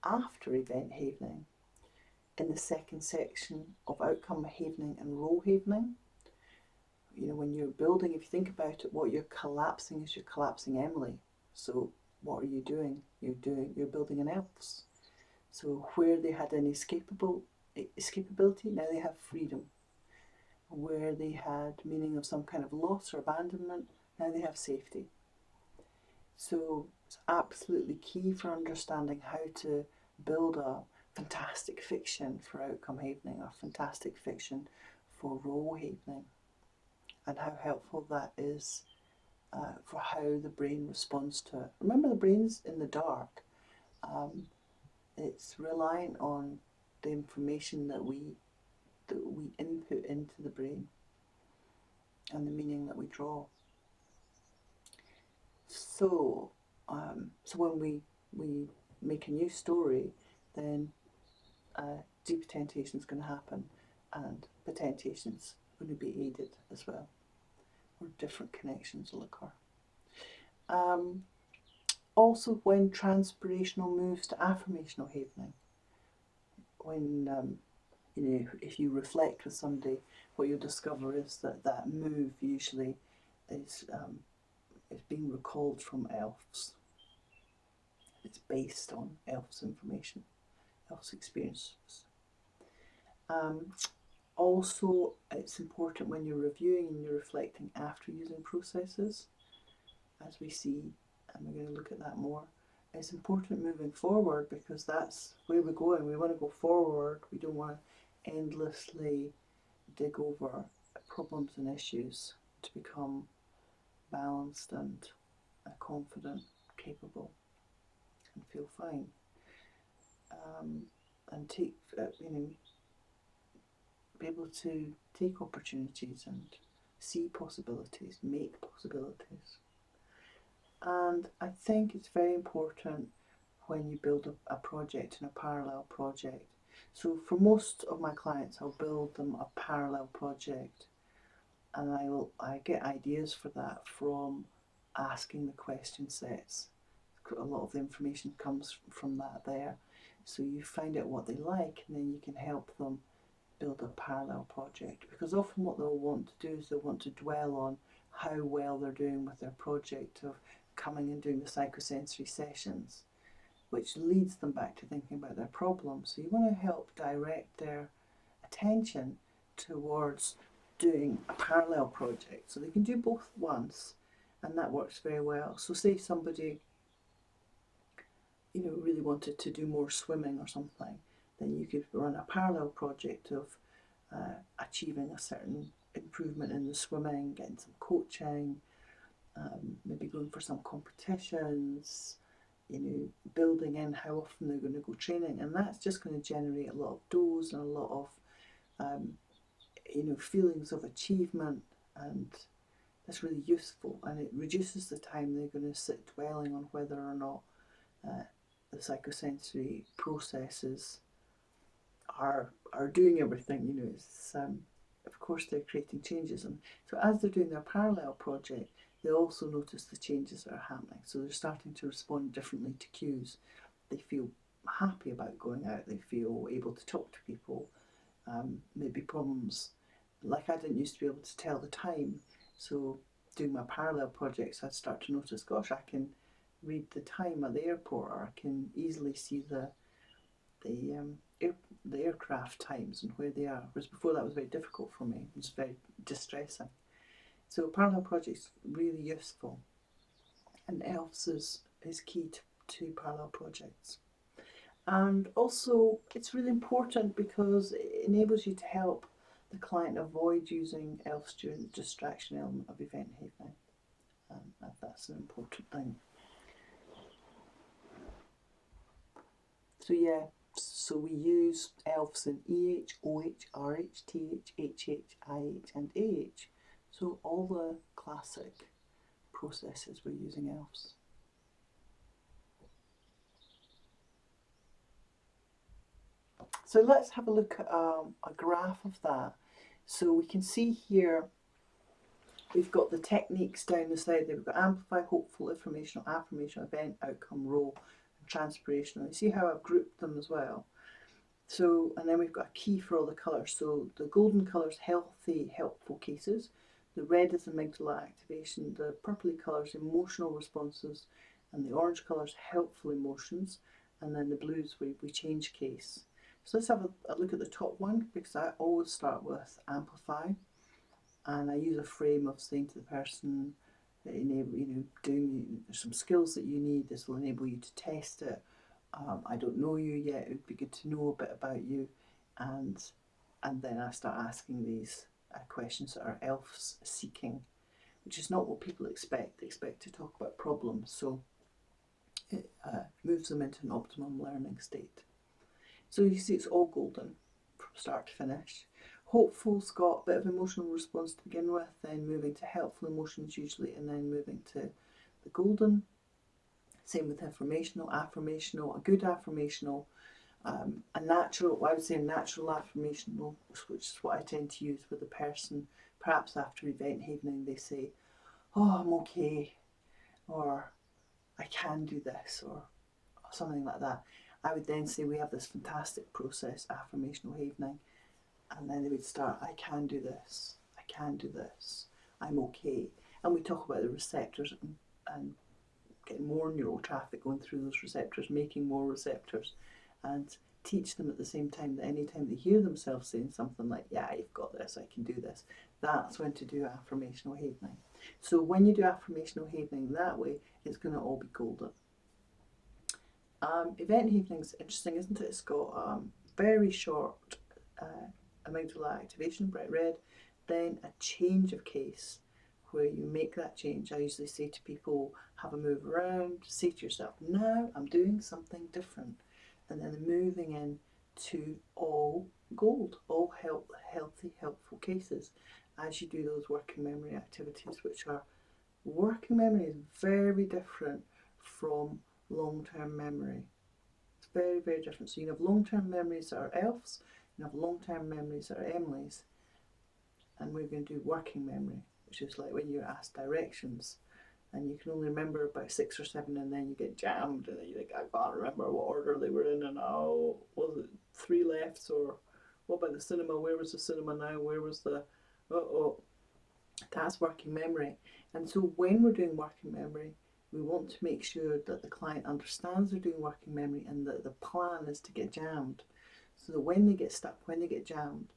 after event havening, in the second section of outcome havening and role havening. You know, when you're building, if you think about it, what you're collapsing is you're collapsing Emily. So what are you doing? You're building an ELFs. So where they had an escapability, now they have freedom. Where they had meaning of some kind of loss or abandonment, now they have safety. So it's absolutely key for understanding how to build a fantastic fiction for outcome havening, or fantastic fiction for role havening, and how helpful that is for how the brain responds to it. Remember, the brain's in the dark. It's reliant on the information that we input into the brain and the meaning that we draw. So when we make a new story, then depotentiation is going to happen, and potentiation is going to be aided as well, or different connections will occur. Also, when transpirational moves to affirmational havening, when you know, if you reflect with somebody, what you'll discover is that move usually is being recalled from ELFs. It's based on ELFs information, ELFs experiences. Also, it's important when you're reviewing and you're reflecting after using processes, as we see, and we're going to look at that more. It's important moving forward, because that's where we're going. We want to go forward. We don't want to endlessly dig over problems and issues to become balanced and confident, capable, and feel fine. And take, be able to take opportunities and see possibilities, make possibilities. And I think it's very important when you build a project and a parallel project. So for most of my clients, I'll build them a parallel project, and I get ideas for that from asking the question sets. A lot of the information comes from that there. So you find out what they like, and then you can help them build a parallel project, because often what they'll want to do is they'll want to dwell on how well they're doing with their project of coming and doing the psychosensory sessions, which leads them back to thinking about their problems. So you want to help direct their attention towards doing a parallel project, so they can do both at once, and that works very well. So say somebody, you know, really wanted to do more swimming or something, then you could run a parallel project of achieving a certain improvement in the swimming, getting some coaching, maybe going for some competitions, you know, building in how often they're going to go training, and that's just going to generate a lot of do's and a lot of you know, feelings of achievement, and that's really useful, and it reduces the time they're going to sit dwelling on whether or not the psychosensory processes are doing everything. You know, it's of course they're creating changes, and so as they're doing their parallel project, they also notice the changes that are happening. So they're starting to respond differently to cues. They feel happy about going out. They feel able to talk to people. Maybe problems, like I didn't used to be able to tell the time. So doing my parallel projects, I'd start to notice, gosh, I can read the time at the airport, or I can easily see the aircraft times and where they are. Whereas before that was very difficult for me. It was very distressing. So parallel projects really useful, and ELFs is key to parallel projects. And also it's really important because it enables you to help the client avoid using ELFs during the distraction element of event havening. That's an important thing. So yeah, so we use ELFs in EH, OH, RH, TH, HH, IH and AH. So all the classic processes we're using ELFs. So let's have a look at a graph of that. So we can see here we've got the techniques down the side there. We've got amplify, hopeful, informational, affirmational, event, outcome, role, and transpirational. You see how I've grouped them as well. So, and then we've got a key for all the colours. So the golden colours, healthy, helpful cases. The red is amygdala activation. The purpley colours, emotional responses. And the orange colours, helpful emotions. And then the blues, we change case. So let's have a look at the top one, because I always start with amplify. And I use a frame of saying to the person, enable, there's some skills that you need. This will enable you to test it. I don't know you yet. It would be good to know a bit about you, and then I start asking these questions that are ELFs seeking, which is not what people expect. They expect to talk about problems, so it moves them into an optimum learning state. So you see, it's all golden from start to finish. Hopeful's got a bit of emotional response to begin with, then moving to helpful emotions usually, and then moving to the golden. Same with informational, affirmational, a good affirmational, a natural, I would say a natural affirmational, which is what I tend to use with a person. Perhaps after event evening they say, oh, I'm okay, or I can do this, or something like that. I would then say we have this fantastic process, affirmational evening, and then they would start, I can do this, I can do this, I'm okay. And we talk about the receptors and getting more neural traffic going through those receptors, making more receptors, and teach them at the same time that anytime they hear themselves saying something like, yeah, you've got this, I can do this, that's when to do affirmational evening. So when you do affirmational evening that way, it's going to all be golden. Event evening's interesting, isn't it? It's got very short amygdala activation, bright red, then a change of case where you make that change. I usually say to people, have a move around, say to yourself, now I'm doing something different. And then moving in to all gold, all healthy, helpful cases as you do those working memory activities, which are, working memory is very different from long-term memory. It's very, very different. So you have long-term memories that are ELFs, you have long-term memories that are Emily's, and we're going to do working memory, which is like when you're asked directions and you can only remember about 6 or 7 and then you get jammed and then you think, I can't remember what order they were in, and oh, was it 3 lefts, or what about the cinema, where was the cinema now, where was the, that's working memory. And so when we're doing working memory, we want to make sure that the client understands they're doing working memory and that the plan is to get jammed. So that when they get stuck, when they get jammed,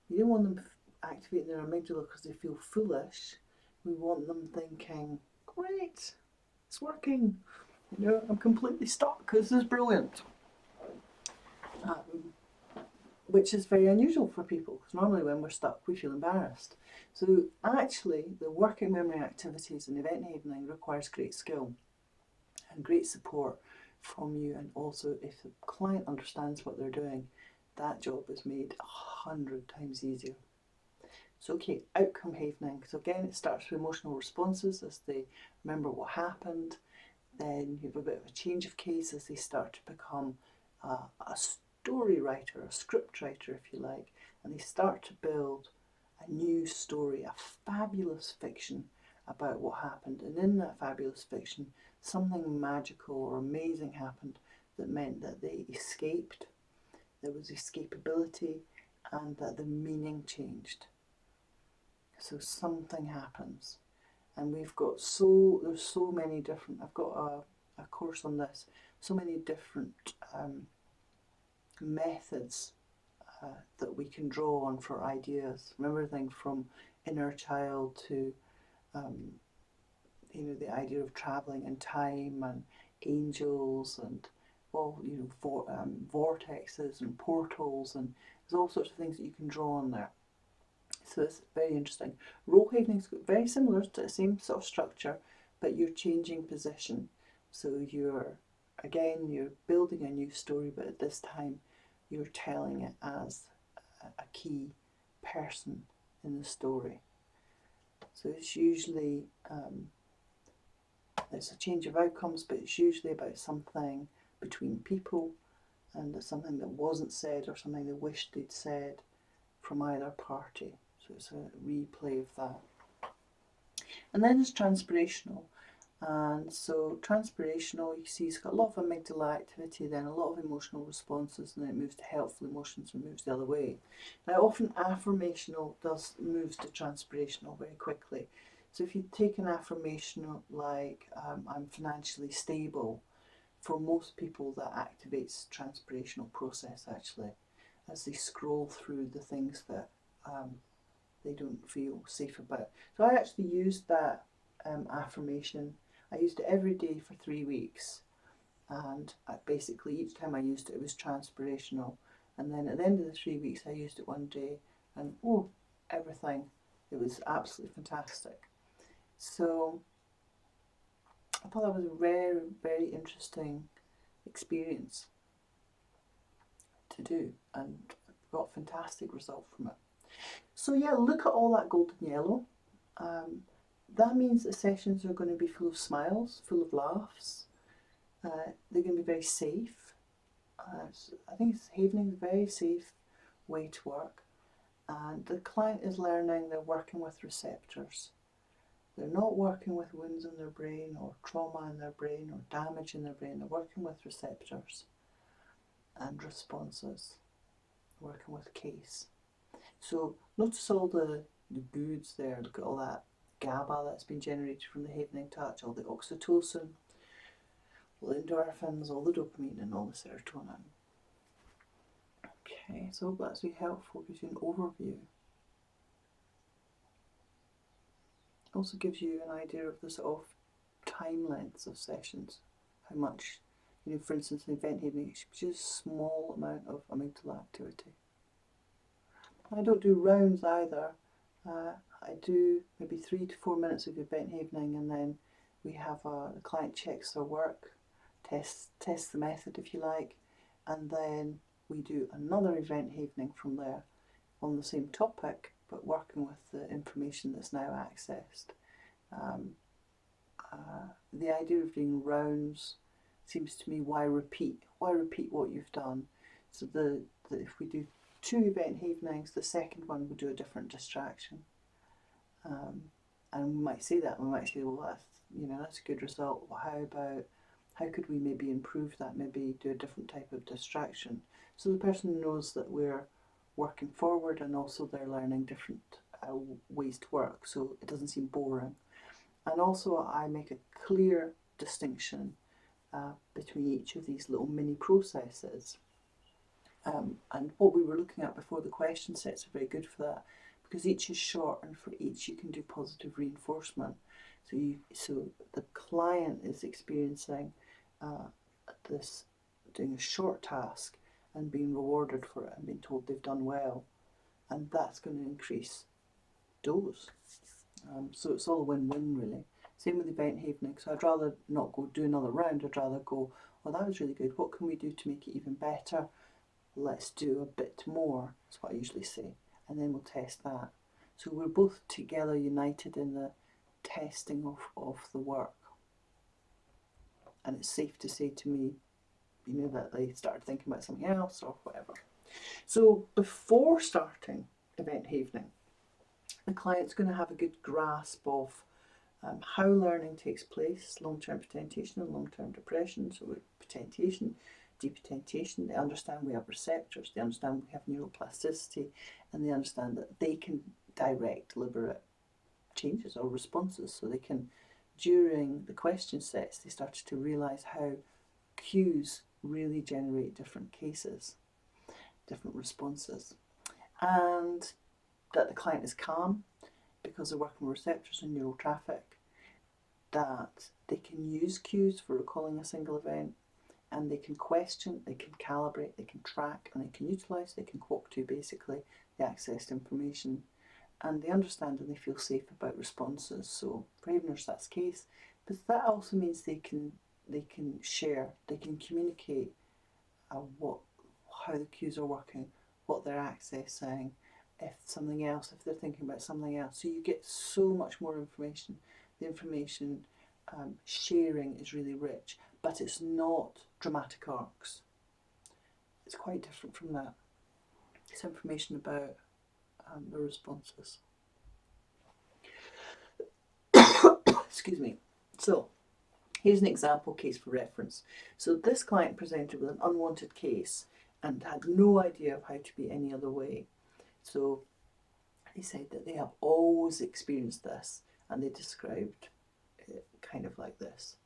you don't want them activating their amygdala because they feel foolish. We want them thinking, great, it's working. I'm completely stuck. This is brilliant. Which is very unusual for people, because normally when we're stuck we feel embarrassed. So actually the working memory activities in event evening requires great skill and great support from you, and also if the client understands what they're doing, that job is made 100 times easier. So okay, outcome evening. So again, it starts with emotional responses as they remember what happened. Then you have a bit of a change of case as they start to become a story writer, a script writer if you like, and they start to build a new story, a fabulous fiction about what happened. And in that fabulous fiction, something magical or amazing happened that meant that they escaped, there was escapability, and that the meaning changed. So something happens. And we've got there's so many different, I've got a course on this, so many different methods that we can draw on for ideas, from everything from inner child to the idea of travelling in time and angels and vortexes and portals, and there's all sorts of things that you can draw on there. So it's very interesting. Role evening is very similar to the same sort of structure, but you're changing position. So you're building a new story, but at this time you're telling it as a key person in the story. So it's usually it's a change of outcomes, but it's usually about something between people, and it's something that wasn't said or something they wished they'd said from either party. So it's a replay of that. And then there's transpirational. And so transpirational, you see it's got a lot of amygdala activity, then a lot of emotional responses, and then it moves to helpful emotions and moves the other way. Now often affirmational moves to transpirational very quickly. So if you take an affirmational like I'm financially stable, for most people that activates transpirational process actually, as they scroll through the things that they don't feel safe about. So I actually used that affirmation. I used it every day for 3 weeks, and basically each time I used it, it was transpirational. And then at the end of the 3 weeks, I used it one day, and oh, everything. It was absolutely fantastic. So I thought that was a very, very interesting experience to do, and got fantastic result from it. So yeah, look at all that golden yellow. That means the sessions are going to be full of smiles, full of laughs. They're going to be very safe. So I think havening is a very safe way to work. And the client is learning they're working with receptors. They're not working with wounds in their brain or trauma in their brain or damage in their brain. They're working with receptors and responses, working with case. So notice all the goods there. Look at all that GABA that's been generated from the havening touch, all the oxytocin, all the endorphins, all the dopamine and all the serotonin. Okay, so I hope that's really helpful, gives you an overview. Also gives you an idea of the sort of time lengths of sessions, how much, for instance, in event havening, it's just a small amount of amygdala activity. I don't do rounds either. I do maybe 3 to 4 minutes of event havening, and then we have the client checks their work, tests the method if you like, and then we do another event havening from there on the same topic, but working with the information that's now accessed. The idea of doing rounds seems to me, why repeat? Why repeat what you've done? So if we do 2 event havenings, the second one will do a different distraction. And we might say that, we might say, well, that's a good result. Well, how could we maybe improve that, maybe do a different type of distraction? So the person knows that we're working forward, and also they're learning different ways to work, so it doesn't seem boring. And also I make a clear distinction between each of these little mini processes. And what we were looking at before, the question sets are very good for that, because each is short, and for each you can do positive reinforcement. So the client is experiencing this, doing a short task and being rewarded for it and being told they've done well, and that's going to increase dose. So it's all a win-win really. Same with event havening. So I'd rather not go do another round. I'd rather go, well, that was really good. What can we do to make it even better? Let's do a bit more. That's what I usually say. And then we'll test that. So we're both together united in the testing of the work. And it's safe to say to me, that they started thinking about something else or whatever. So before starting event havening, the client's going to have a good grasp of how learning takes place, long-term potentiation and long-term depression. So with potentiation, depotentiation, they understand we have receptors, they understand we have neuroplasticity, and they understand that they can direct deliberate changes or responses. So they can, during the question sets, they started to realise how cues really generate different cases, different responses. And that the client is calm, because they're working with receptors and neural traffic, that they can use cues for recalling a single event, and they can question, they can calibrate, they can track, and they can utilise, they can QOCTU basically the accessed information, and they understand and they feel safe about responses. So for haveners that's the case, but that also means they can share, they can communicate how the cues are working, what they're accessing, if they're thinking about something else. So you get so much more information. The information sharing is really rich, but it's not dramatic arcs. It's quite different from that. It's information about the responses. Excuse me. So here's an example case for reference. So this client presented with an unwanted case and had no idea of how to be any other way. So they said that they have always experienced this, and they described it kind of like this.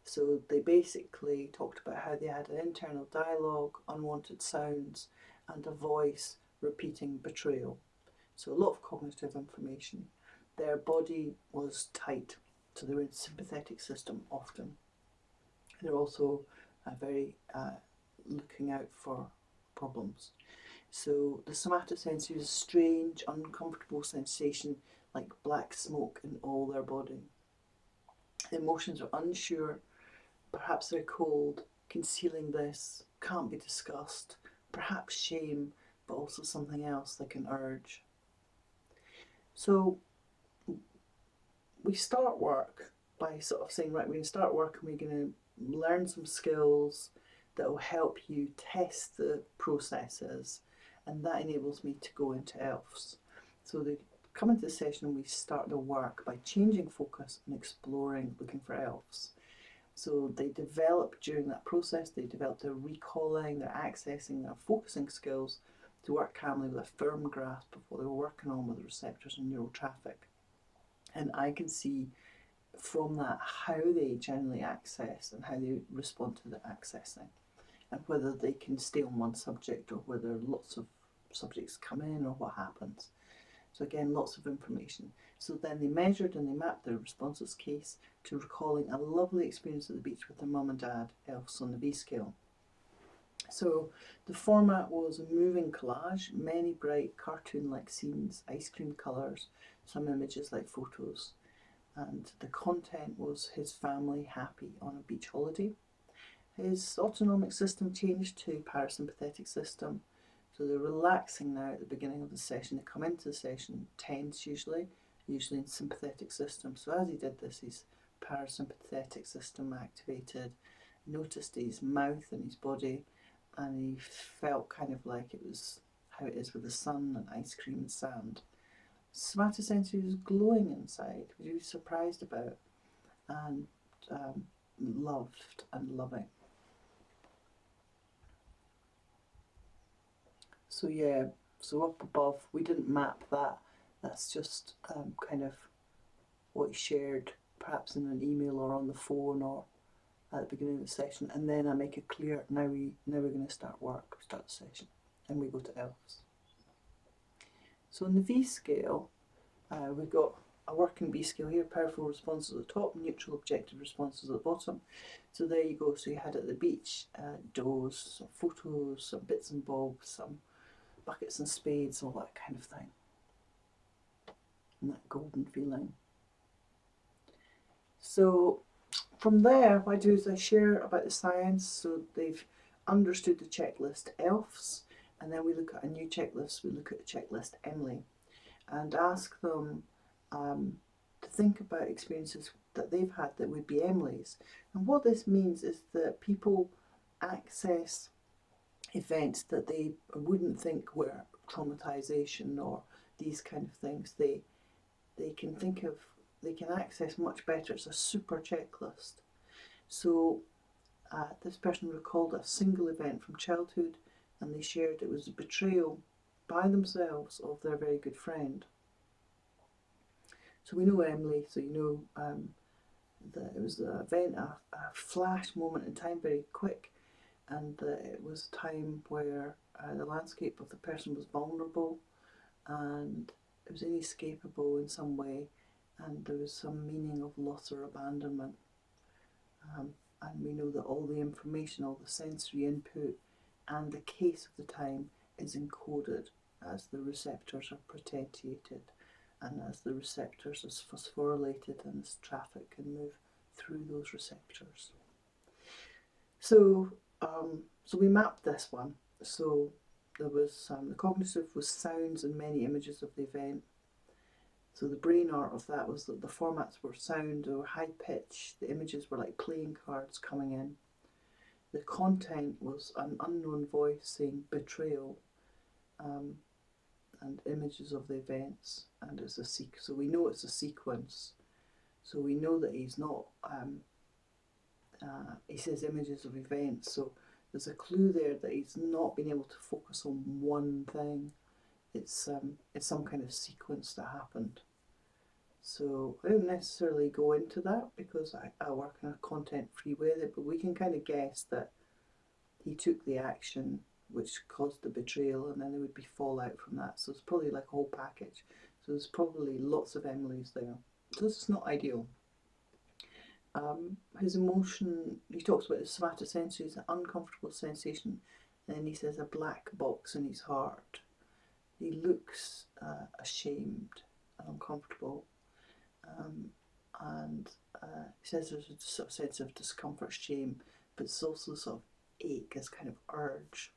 So they basically talked about how they had an internal dialogue, unwanted sounds, and a voice repeating betrayal. So a lot of cognitive information. Their body was tight, so they were in the sympathetic system often. They're also very looking out for problems. So the somatosensory is a strange, uncomfortable sensation like black smoke in all their body. The emotions are unsure, perhaps they're cold, concealing this, can't be discussed, perhaps shame, but also something else like an urge. So we start work by sort of saying, right, we're going to start work and we're going to learn some skills that will help you test the processes, and that enables me to go into ELFs. So they come into the session and we start the work by changing focus and exploring, looking for ELFs. So they develop during that process, they develop their recalling, their accessing, their focusing skills to work calmly with a firm grasp of what they were working on with the receptors and neural traffic. And I can see from that how they generally access and how they respond to the accessing, and whether they can stay on one subject or whether lots of subjects come in or what happens. So again, lots of information. So then they measured and they mapped their responses case to recalling a lovely experience at the beach with their mum and dad, ELFs on the B scale. So the format was a moving collage, many bright cartoon-like scenes, ice cream colours, some images like photos. And the content was his family happy on a beach holiday. His autonomic system changed to parasympathetic system. So they're relaxing now at the beginning of the session. They come into the session tense usually in sympathetic system. So as he did this, his parasympathetic system activated, noticed his mouth and his body, and he felt kind of like it was how it is with the sun and ice cream and sand. Somatosensory was glowing inside, which he was surprised about, and loved and loving. So yeah, so up above, we didn't map that. That's just kind of what he shared, perhaps in an email or on the phone or at the beginning of the session. And then I make it clear, now we're going to start work, start the session, and we go to ELFs. So in the V scale, we've got a working B scale here, powerful responses at the top, neutral objective responses at the bottom. So there you go. So you had at the beach, does, some photos, some bits and bobs, some buckets and spades, all that kind of thing. And that golden feeling. So from there, what I do is I share about the science. So they've understood the checklist ELFs, and then we look at a new checklist. We look at the checklist Emily, and ask them to think about experiences that they've had that would be Emily's. And what this means is that people access events that they wouldn't think were traumatization or these kind of things. They can think of, they can access much better. It's a super checklist. So this person recalled a single event from childhood, and they shared it was a betrayal by themselves of their very good friend. So we know Emily, so you know that it was an event, a flash moment in time, very quick, and it was a time where the landscape of the person was vulnerable and it was inescapable in some way, and there was some meaning of loss or abandonment. And we know that all the information, all the sensory input and the case of the time is encoded as the receptors are potentiated and as the receptors is phosphorylated and as traffic can move through those receptors. So we mapped this one. So there was the cognitive was sounds and many images of the event. So the brain art of that was that the formats were sound or high pitch. The images were like playing cards coming in. The content was an unknown voice saying betrayal, and images of the events, and it's a so we know it's a sequence. So we know that he's not. He says images of events, so there's a clue there that he's not been able to focus on one thing. It's some kind of sequence that happened. So I don't necessarily go into that because I work in a content-free way, but we can kind of guess that he took the action which caused the betrayal, and then there would be fallout from that. So it's probably like a whole package. So there's probably lots of Emilys there. So this is not ideal. His emotion, he talks about the somatosensory is an uncomfortable sensation, and then he says a black box in his heart. He looks ashamed and uncomfortable, and he says there's a sort of sense of discomfort, shame, but it's also sort of ache, this kind of urge.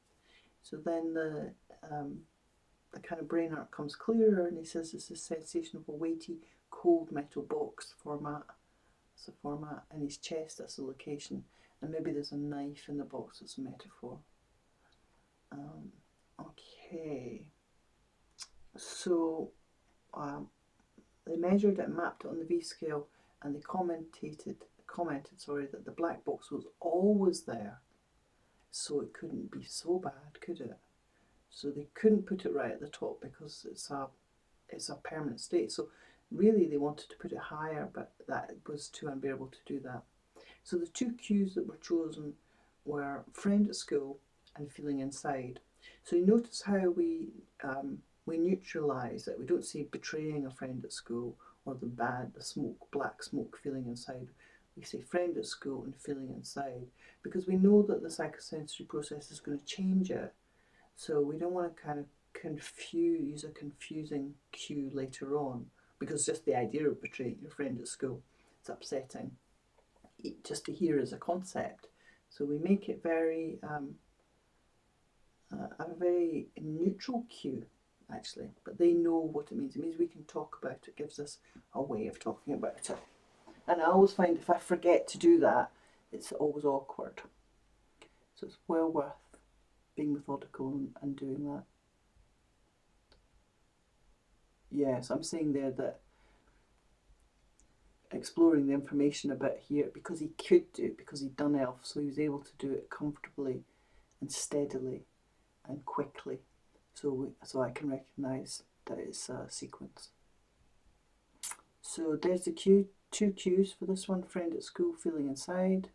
So then the kind of brain arc comes clearer, and he says it's a sensation of a weighty, cold metal box format. It's a format in his chest, that's the location, and maybe there's a knife in the box, it's a metaphor. Okay, so they measured it, mapped it on the V scale, and they commented that the black box was always there, so it couldn't be so bad, could it? So they couldn't put it right at the top because it's a permanent state. So really they wanted to put it higher, but that was too unbearable to do that. So the two cues that were chosen were friend at school and feeling inside. So you notice how we neutralise it. We don't say betraying a friend at school or the black smoke feeling inside. We say friend at school and feeling inside because we know that the psychosensory process is going to change it. So we don't want to kind of use a confusing cue later on, because just the idea of betraying your friend at school is upsetting just to hear as a concept. So we make it very a very neutral cue, actually, but they know what it means. It means we can talk about it. It gives us a way of talking about it. And I always find if I forget to do that, it's always awkward. So it's well worth being methodical and doing that. Yes, I'm saying there that exploring the information about here, because he could do it, because he'd done ELF, so he was able to do it comfortably and steadily and quickly. So I can recognise that it's a sequence. So there's the cue, two cues for this one, friend at school feeling inside,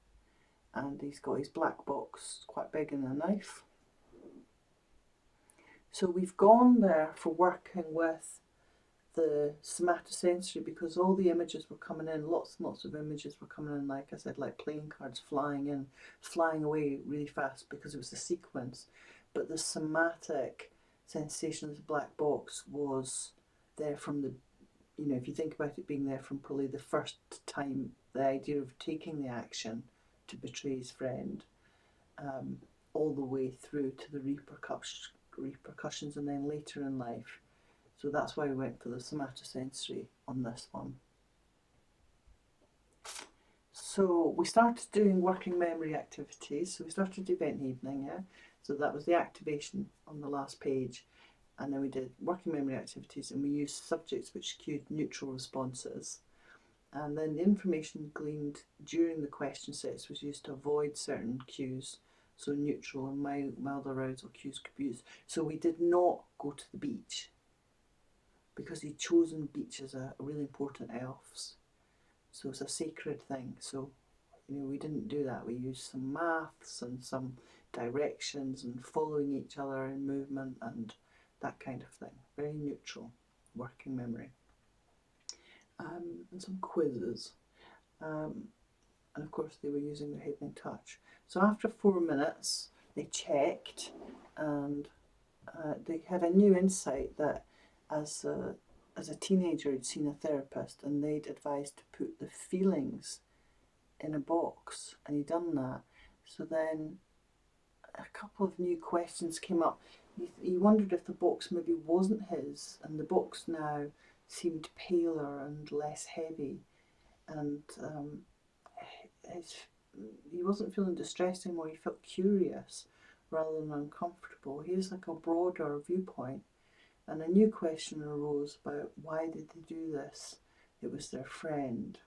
and he's got his black box, quite big, and a knife. So we've gone there for working with the somatosensory because all the images were coming in, lots and lots of images were coming in, like I said, like playing cards flying in, flying away really fast because it was a sequence. But the somatic sensation of the black box was there from the, if you think about it being there from probably the first time, the idea of taking the action to betray his friend, all the way through to the repercussions and then later in life. So that's why we went for the somatosensory on this one. So we started doing working memory activities. So we started event evening, yeah? So that was the activation on the last page. And then we did working memory activities, and we used subjects which cued neutral responses. And then the information gleaned during the question sets was used to avoid certain cues. So neutral and mild arousal cues could be used. So we did not go to the beach, because he'd chosen beach as a really important ELFs. So it's a sacred thing. So, we didn't do that. We used some maths and some directions and following each other in movement and that kind of thing. Very neutral working memory. And some quizzes. And of course they were using their hidden touch. So after 4 minutes, they checked, and they had a new insight that as a teenager he'd seen a therapist and they'd advised to put the feelings in a box, and he'd done that. So then a couple of new questions came up. He wondered if the box maybe wasn't his, and the box now seemed paler and less heavy, and feeling distressed anymore, he felt curious rather than uncomfortable. He has like a broader viewpoint. And a new question arose about why did they do this? It was their friend.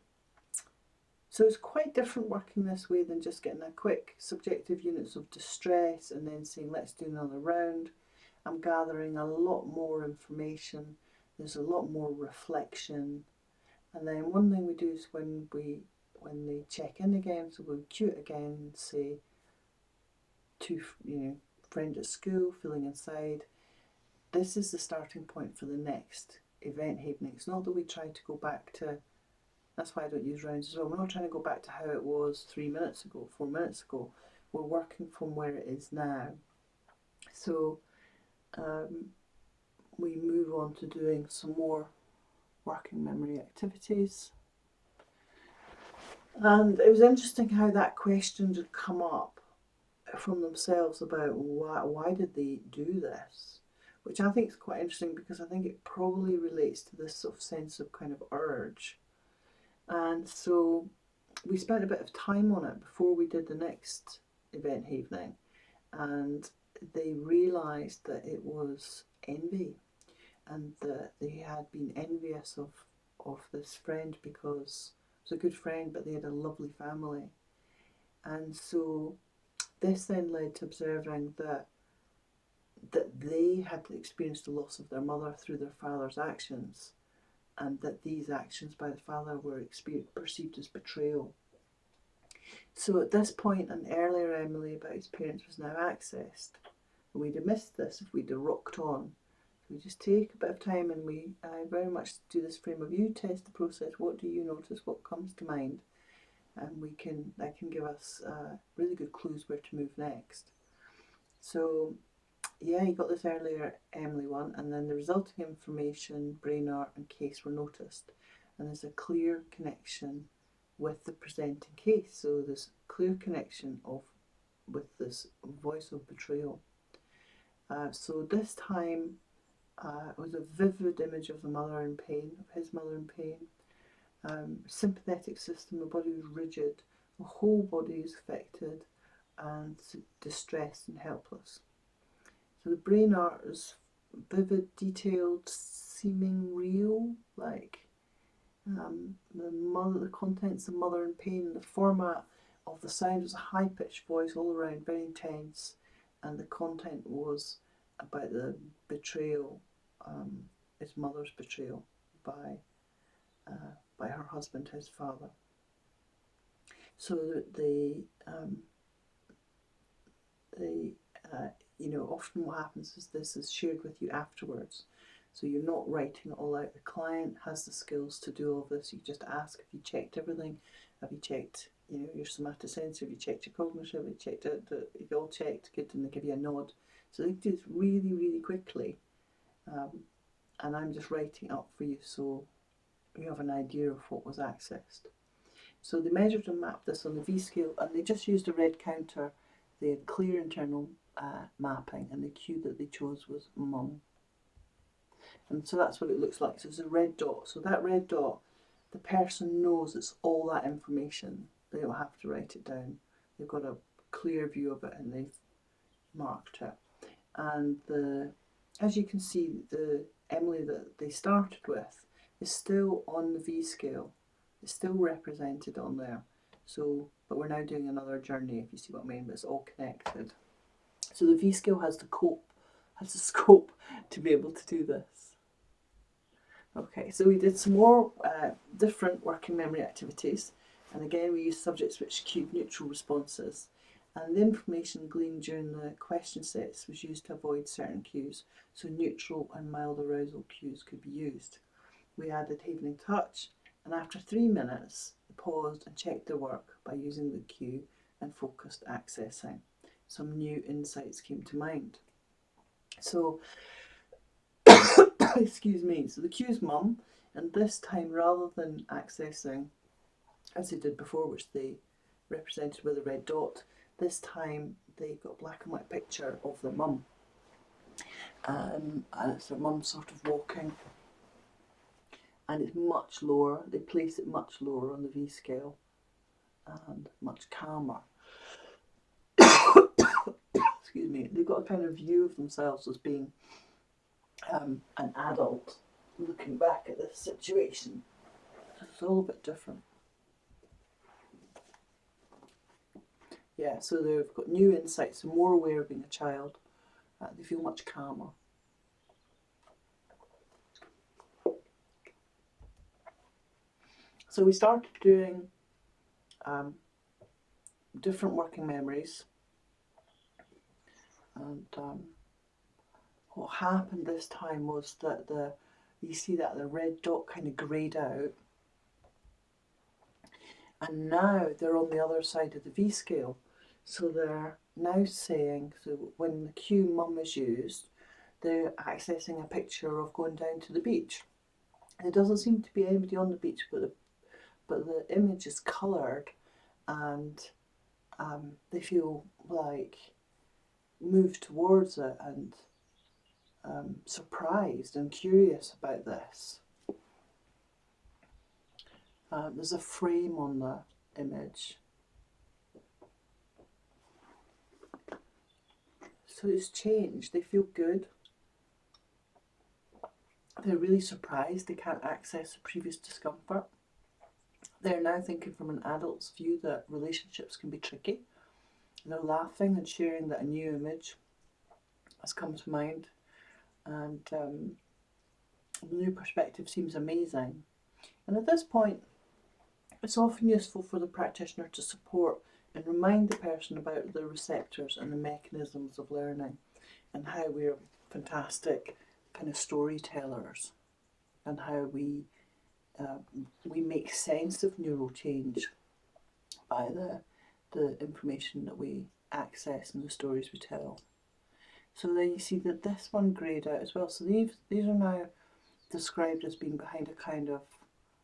So it's quite different working this way than just getting a quick subjective units of distress and then saying, let's do another round. I'm gathering a lot more information. There's a lot more reflection. And then one thing we do is when they check in again, so we'll cue it again and say, friend at school, feeling inside. This is the starting point for the next event havening. It's not that we try to go back to, that's why I don't use rounds as well. We're not trying to go back to how it was 3 minutes ago, 4 minutes ago. We're working from where it is now. So we move on to doing some more working memory activities. And it was interesting how that question had come up from themselves about why did they do this, which I think is quite interesting because I think it probably relates to this sort of sense of kind of urge. And so we spent a bit of time on it before we did the next event havening, and they realised that it was envy and that they had been envious of this friend because it was a good friend, but they had a lovely family. And so this then led to observing that they had experienced the loss of their mother through their father's actions, and that these actions by the father were perceived as betrayal. So at this point, an earlier Emily about his parents was now accessed. We'd have missed this if we'd have rocked on. So we just take a bit of time and we very much do this frame of you test the process. What do you notice? What comes to mind? And that can give us really good clues where to move next. So yeah, you got this earlier Emily one, and then the resulting information, brain art and case were noticed. And there's a clear connection with the presenting case. So there's a clear connection with this voice of betrayal. So this time it was a vivid image of the mother in pain, of his mother in pain. Sympathetic system, the body was rigid, the whole body is affected and distressed and helpless. So the brain art is vivid, detailed, seeming real, like the contents, the mother in pain, the format of the sound was a high-pitched voice all around, very intense, and the content was about the betrayal, his mother's betrayal by her husband, his father. So often what happens is this is shared with you afterwards. So you're not writing it all out. The client has the skills to do all this. You just ask, have you checked everything? Have you checked, your somatosensory? Have you checked your cognitive? Have you checked it? You've all checked, good, and they give you a nod. So they do this really, really quickly. And I'm just writing up for you so you have an idea of what was accessed. So they measured and mapped this on the V scale, and they just used a red counter. They had clear internal mapping, and the cue that they chose was mum. And so that's what it looks like. So it's a red dot. So that red dot, the person knows it's all that information. They don't have to write it down. They've got a clear view of it and they've marked it. And as you can see, the Emily that they started with is still on the V scale. It's still represented on there. So, but we're now doing another journey, if you see what I mean, but it's all connected. So the V scale has the scope to be able to do this. Okay, so we did some more different working memory activities, and again we used subjects which cued neutral responses, and the information gleaned during the question sets was used to avoid certain cues, so neutral and mild arousal cues could be used. We added havening touch, and after 3 minutes they paused and checked their work by using the cue and focused accessing. Some new insights came to mind. So excuse me, so the cue is mum, and this time rather than accessing as they did before, which they represented with a red dot, this time they got a black and white picture of their mum, and it's their mum sort of walking, and it's much lower. They place it much lower on the V scale, and much calmer. Excuse me. They've got a kind of view of themselves as being an adult looking back at this situation. It's a little bit different. Yeah, so they've got new insights, they're more aware of being a child, they feel much calmer. So we started doing different working memories, and what happened this time was that you see that the red dot kind of greyed out, and now they're on the other side of the V scale. So they're now saying, so when the Q mum is used, they're accessing a picture of going down to the beach. There doesn't seem to be anybody on the beach, but the image is coloured, and they feel like moved towards it and surprised and curious about this. There's a frame on the image. So it's changed. They feel good. They're really surprised they can't access the previous discomfort. They're now thinking from an adult's view that relationships can be tricky. They're laughing and sharing that a new image has come to mind, and the new perspective seems amazing. And at this point, it's often useful for the practitioner to support and remind the person about the receptors and the mechanisms of learning, and how we're fantastic kind of storytellers, and how we make sense of neural change by the information that we access and the stories we tell. So then you see that this one greyed out as well. So these are now described as being behind a kind of,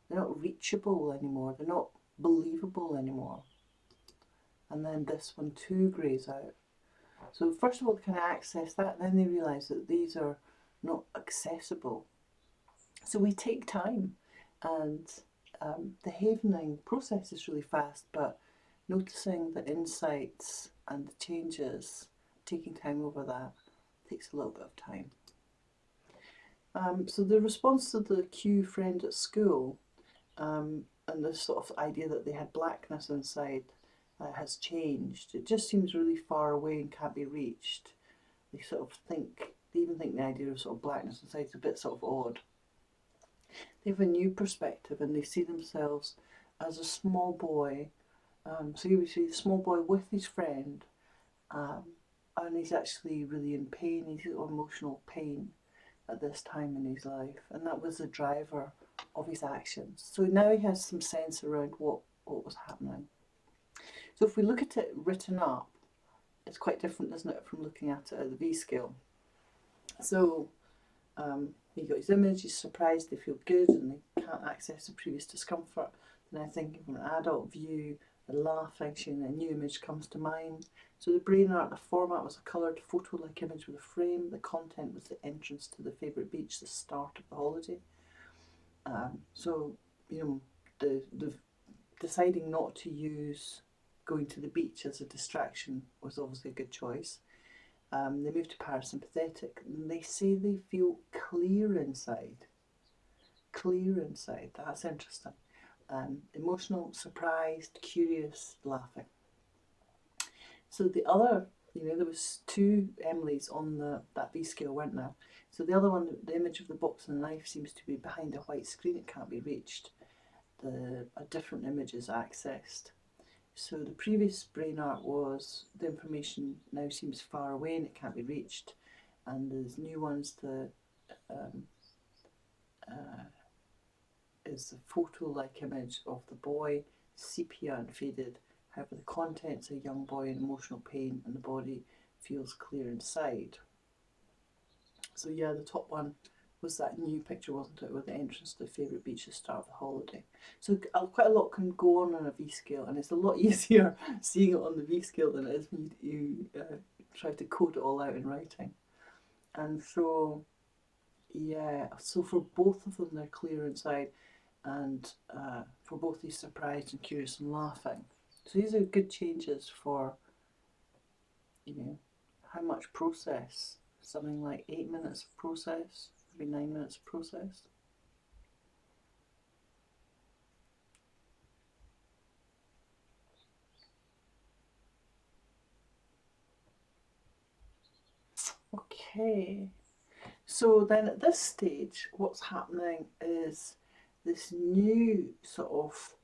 they're not reachable anymore, they're not believable anymore. And then this one too greys out. So first of all, they can access that, and then they realise that these are not accessible. So we take time, and the havening process is really fast, but noticing the insights and the changes, taking time over that, takes a little bit of time. So the response to the Q friend at school, and this sort of idea that they had blackness inside, has changed. It just seems really far away and can't be reached. They sort of think, they even think the idea of sort of blackness inside is a bit sort of odd. They have a new perspective, and they see themselves as a small boy. So you see the small boy with his friend, and he's actually really in pain. He's got emotional pain at this time in his life, and that was the driver of his actions. So now he has some sense around what was happening. So if we look at it written up, it's quite different, isn't it, from looking at it at the V scale. So he got his image, he's surprised, they feel good, and they can't access the previous discomfort. Then thinking from an adult view, the laughing, seeing a new image comes to mind. So the brain art, the format was a coloured photo-like image with a frame. The content was the entrance to the favourite beach, the start of the holiday. So, you know, the deciding not to use going to the beach as a distraction was obviously a good choice. They move to parasympathetic, and they say they feel clear inside. Clear inside, that's interesting. Emotional, surprised, curious, laughing. So the other, there was two Emilys on that V scale, weren't there? So the other one, the image of the box and the knife, seems to be behind a white screen, it can't be reached. A different image is accessed. So the previous brain art was the information now seems far away and it can't be reached, and there's new ones that is the photo-like image of the boy, sepia and faded. However, the contents a young boy in emotional pain, and the body feels clear inside. So yeah, the top one was that new picture, wasn't it, with the entrance to the favourite beach, the start of the holiday. So quite a lot can go on a V scale, and it's a lot easier seeing it on the V scale than it is when you try to code it all out in writing. And so, yeah, so for both of them, they're clear inside, and for both he's surprised and curious and laughing. So these are good changes for, you know, how much process. Something like 8 minutes of process, maybe 9 minutes of process. Okay, so then at this stage, what's happening is this new sort of,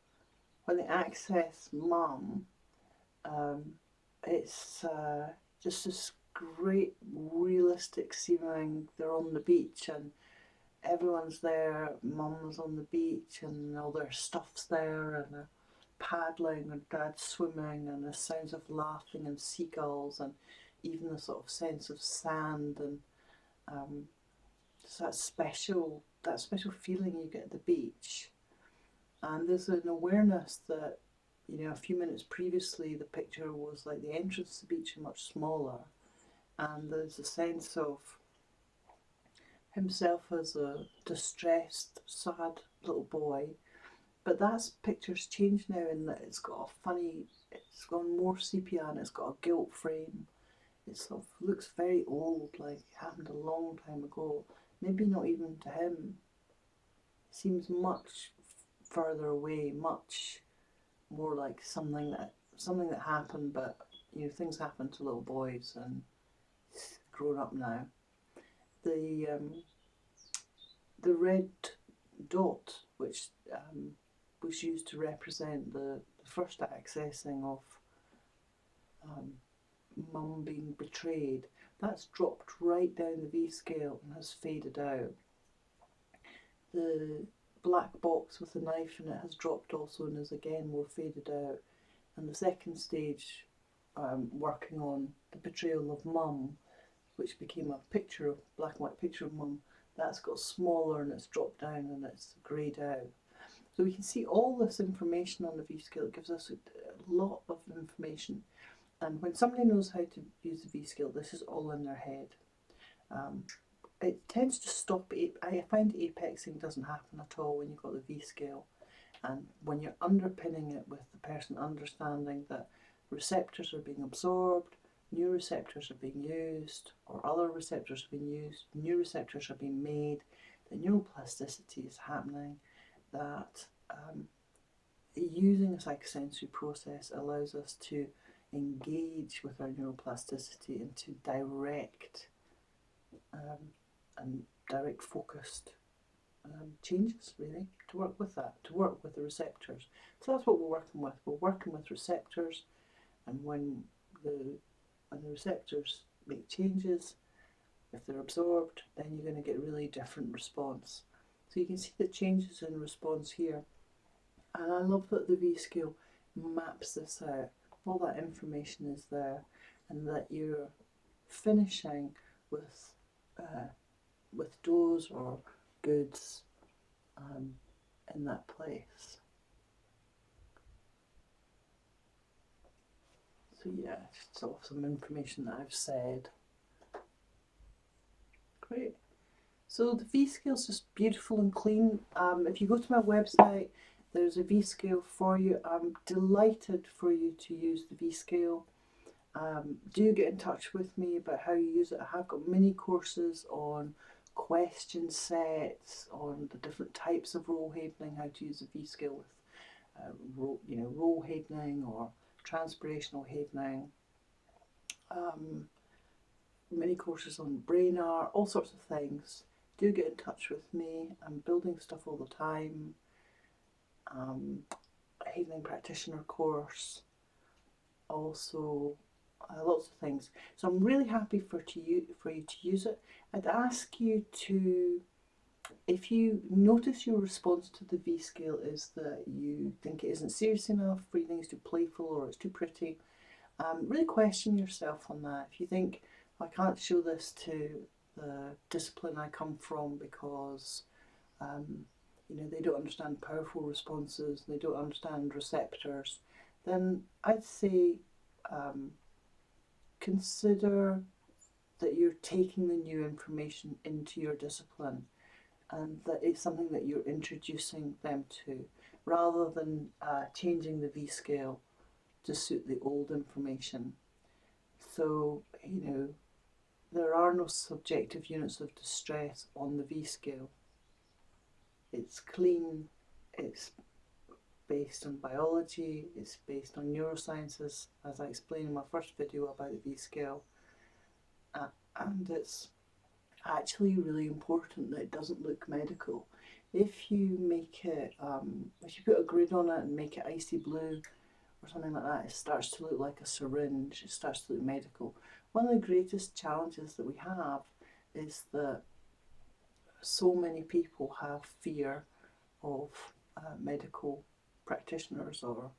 when they access mum, um, it's just this great realistic seeming, they're on the beach and everyone's there, mum's on the beach and all their stuff's there and they're paddling and dad's swimming and the sounds of laughing and seagulls and even the sort of sense of sand and um, just that special feeling you get at the beach. And there's an awareness that, you know, a few minutes previously the picture was like the entrance to the beach is much smaller, and there's a sense of himself as a distressed, sad little boy. But that picture's changed now in that it's got a funny, it's gone more sepia and it's got a gilt frame. It sort of looks very old, like it happened a long time ago. Maybe not even to him. It seems much further away, much more like something that happened, but you know things happen to little boys and it's grown up now. The red dot, which was used to represent the first accessing of um, mum being betrayed, that's dropped right down the V scale and has faded out. The black box with the knife in it has dropped also and is again more faded out. And the second stage, working on the betrayal of mum, which became a picture of black and white picture of mum, that's got smaller and it's dropped down and it's greyed out. So we can see all this information on the V scale. It gives us a lot of information. And when somebody knows how to use the V scale, this is all in their head. Um, it tends to stop. I find apexing doesn't happen at all when you've got the V scale. And when you're underpinning it with the person understanding that receptors are being absorbed, new receptors are being used, or other receptors are being used, new receptors are being made, that neuroplasticity is happening, that using a psychosensory process allows us to engage with our neuroplasticity and to direct and direct focused changes, really, to work with that, to work with the receptors. So that's what we're working with. We're working with receptors, and when the receptors make changes, if they're absorbed, then you're going to get really different response. So you can see the changes in response here. And I love that the V scale maps this out. All that information is there, and that you're finishing with does or goods in that place. So yeah, just sort of some information that I've said. Great. So the V scale is just beautiful and clean. If you go to my website, there's a V scale for you. I'm delighted for you to use the V scale. Do get in touch with me about how you use it. I have got mini courses on question sets, on the different types of role havening, how to use the V scale with role havening or transpirational havening. Mini courses on brain art, all sorts of things. Do get in touch with me. I'm building stuff all the time. A havening practitioner course, also lots of things. So I'm really happy for you to use it. I'd ask you to, if you notice your response to the V scale is that you think it isn't serious enough, or you think it's too playful or it's too pretty, really question yourself on that. If you think, I can't show this to the discipline I come from because they don't understand powerful responses, they don't understand receptors, then I'd say consider that you're taking the new information into your discipline and that it's something that you're introducing them to rather than changing the V scale to suit the old information. So, there are no subjective units of distress on the V scale. It's clean, it's based on biology, it's based on neurosciences, as I explained in my first video about the V scale, and it's actually really important that it doesn't look medical. If you make it, if you put a grid on it and make it icy blue or something like that, it starts to look like a syringe, it starts to look medical. One of the greatest challenges that we have is that so many people have fear of medical practitioners or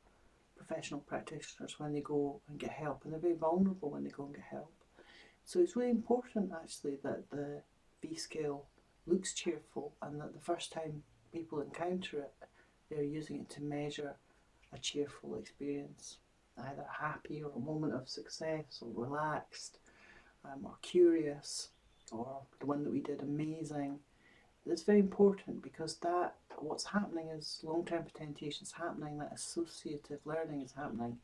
professional practitioners when they go and get help, and they're very vulnerable when they go and get help. So it's really important actually that the V scale looks cheerful, and that the first time people encounter it, they're using it to measure a cheerful experience, either happy or a moment of success, or relaxed, or curious, or the one that we did, amazing. It's very important because that what's happening is long-term potentiation is happening, that associative learning is happening,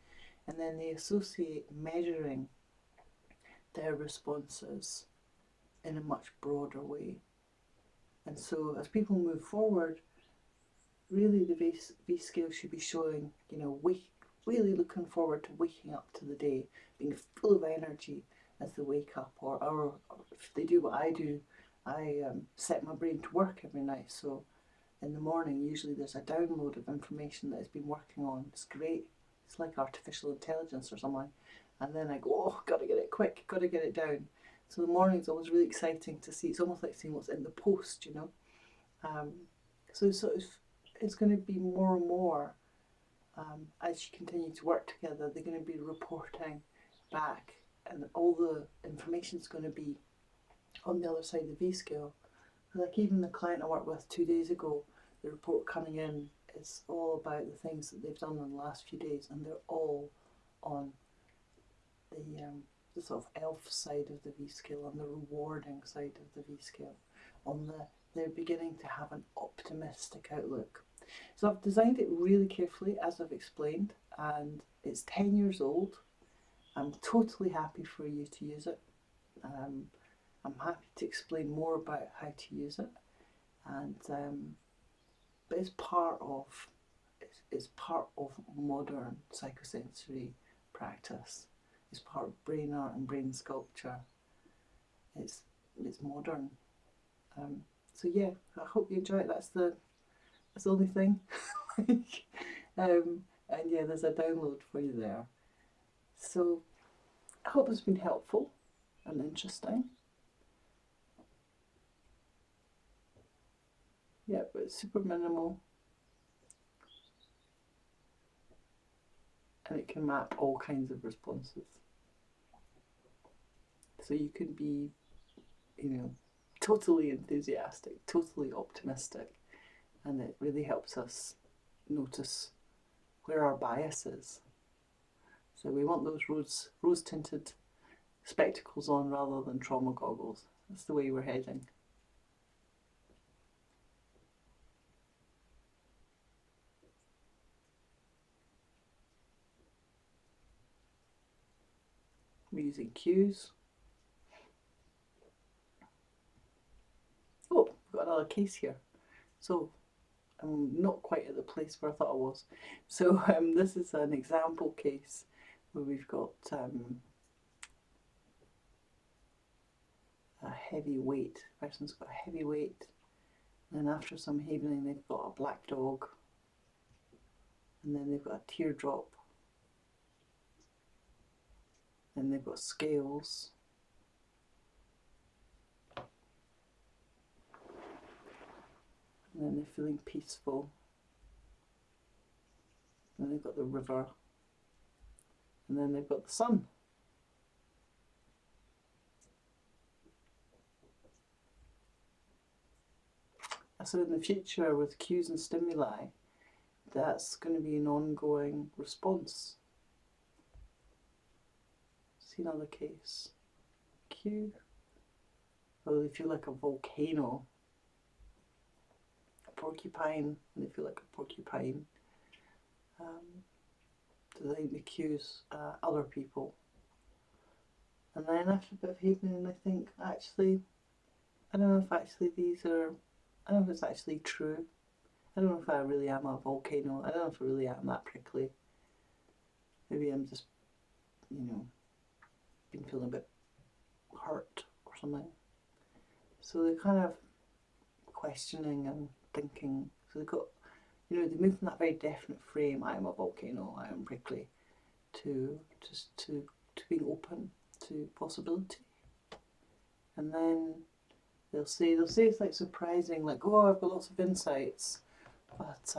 and then they associate measuring their responses in a much broader way. And so as people move forward, really the V scale should be showing, really looking forward to waking up to the day, being full of energy as they wake up, or if they do what I do, I set my brain to work every night. So in the morning, usually there's a download of information that it's been working on. It's great. It's like artificial intelligence or something. And then I go, oh, gotta get it quick, gotta get it down. So the morning's always really exciting to see. It's almost like seeing what's in the post, So it's going to be more and more, as you continue to work together, they're going to be reporting back, and all the information's going to be on the other side of the V scale. Like even the client I worked with 2 days ago, the report coming in is all about the things that they've done in the last few days, and they're all on the sort of ELF side of the V scale, on the rewarding side of the V scale, they're beginning to have an optimistic outlook. So I've designed it really carefully, as I've explained, and it's 10 years old. I'm totally happy for you to use it. I'm happy to explain more about how to use it, and but it's part of modern psychosensory practice. It's part of brain art and brain sculpture. It's modern. So yeah, I hope you enjoy it. That's the only thing. And yeah, there's a download for you there. So I hope it's been helpful and interesting. Yeah, but it's super minimal, and it can map all kinds of responses. So you can be, totally enthusiastic, totally optimistic, and it really helps us notice where our bias is. So we want those rose tinted spectacles on rather than trauma goggles. That's the way we're heading. We're using cues. Oh, we've got another case here. So I'm not quite at the place where I thought I was. So this is an example case where we've got a heavy weight. The person's got a heavy weight, and then after some havening they've got a black dog, and then they've got a teardrop, and they've got scales, and then they're feeling peaceful, and then they've got the river, and then they've got the sun. So in the future, with cues and stimuli, that's going to be an ongoing response. See another case. Cue. Oh, they feel like a volcano. A porcupine, and they feel like a porcupine. to then accuse other people. And then after a bit of evening, I think actually, I don't know if actually I don't know if it's actually true. I don't know if I really am a volcano. I don't know if I really am that prickly. Maybe I'm just, been feeling a bit hurt or something. So they're kind of questioning and thinking. So they move from that very definite frame, I am a volcano, I am prickly, to being open to possibility. And then they'll say it's like surprising, like, oh, I've got lots of insights, but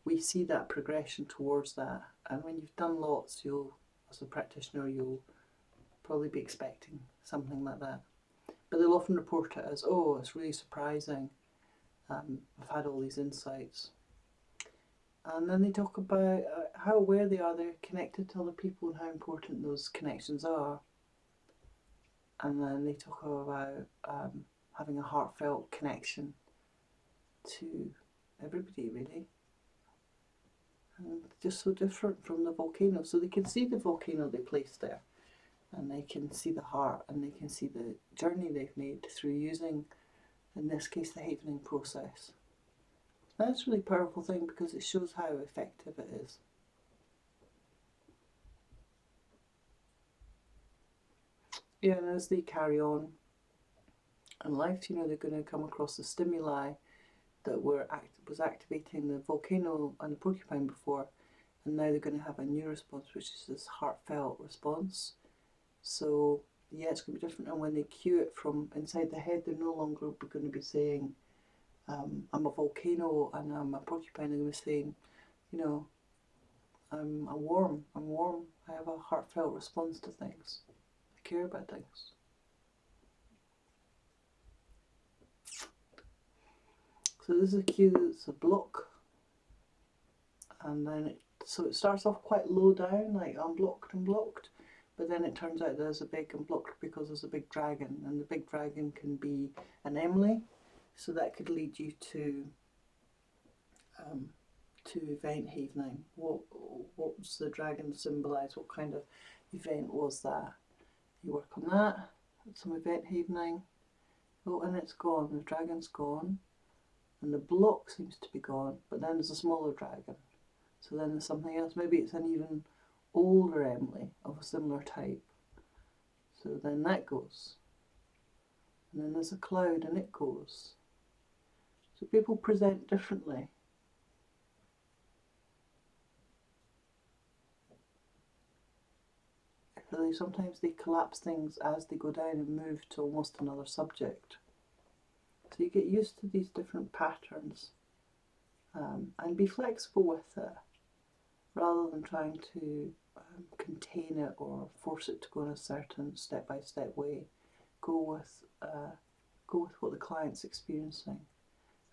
we see that progression towards that. And when you've done lots, as a practitioner, you'll probably be expecting something like that. But they'll often report it as, oh, it's really surprising. I've had all these insights. And then they talk about how aware they are they're connected to other people and how important those connections are. And then they talk about having a heartfelt connection to everybody, really. And just so different from the volcano. So they can see the volcano they placed there, and they can see the heart, and they can see the journey they've made through using, in this case, the havening process. That's a really powerful thing because it shows how effective it is. Yeah, and as they carry on in life, they're going to come across the stimuli that was activating the volcano and the porcupine before, and now they're going to have a new response, which is this heartfelt response. So yeah, it's going to be different. And when they cue it from inside the head, they're no longer going to be saying, I'm a volcano and I'm a porcupine. They're going to be saying, I'm warm, I have a heartfelt response to things. I care about things. So this is a cue, it's a block. And then it starts off quite low down, like unblocked. But then it turns out there's a big unblocked because there's a big dragon. And the big dragon can be an Emily. So that could lead you to event havening. What was the dragon symbolise? What kind of event was that? You work on that, some event havening. Oh, and it's gone. The dragon's gone, and the block seems to be gone. But then there's a smaller dragon. So then there's something else. Maybe it's an even older Emily of a similar type. So then that goes. And then there's a cloud, and it goes. So people present differently. Really, sometimes they collapse things as they go down and move to almost another subject. So you get used to these different patterns and be flexible with it rather than trying to contain it or force it to go in a certain step-by-step way. Go with what the client's experiencing.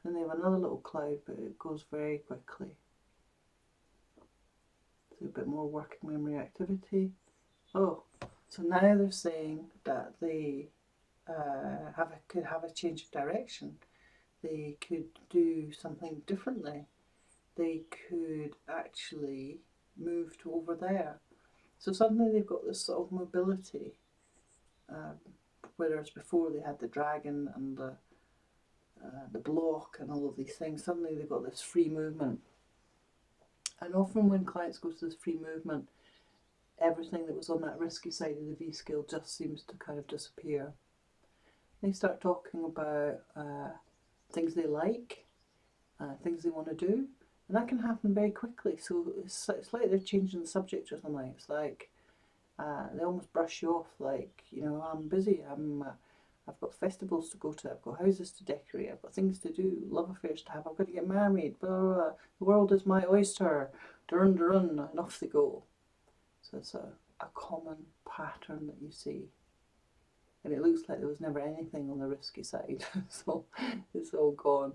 And they have another little cloud, but it goes very quickly. So a bit more working memory activity. Oh, so now they're saying that they could have a change of direction. They could do something differently. They could actually move to over there. So suddenly they've got this sort of mobility. Whereas before they had the dragon and the block and all of these things, suddenly they've got this free movement. And often when clients go to this free movement, everything that was on that risky side of the V scale just seems to kind of disappear. They start talking about things they like, things they want to do, and that can happen very quickly. So it's like they're changing the subject or something. It's like they almost brush you off, like, I'm busy, I've got festivals to go to, I've got houses to decorate, I've got things to do, love affairs to have, I've got to get married, blah, blah, blah. The world is my oyster, dun, and off they go. So it's a common pattern that you see. And it looks like there was never anything on the risky side, so it's all gone.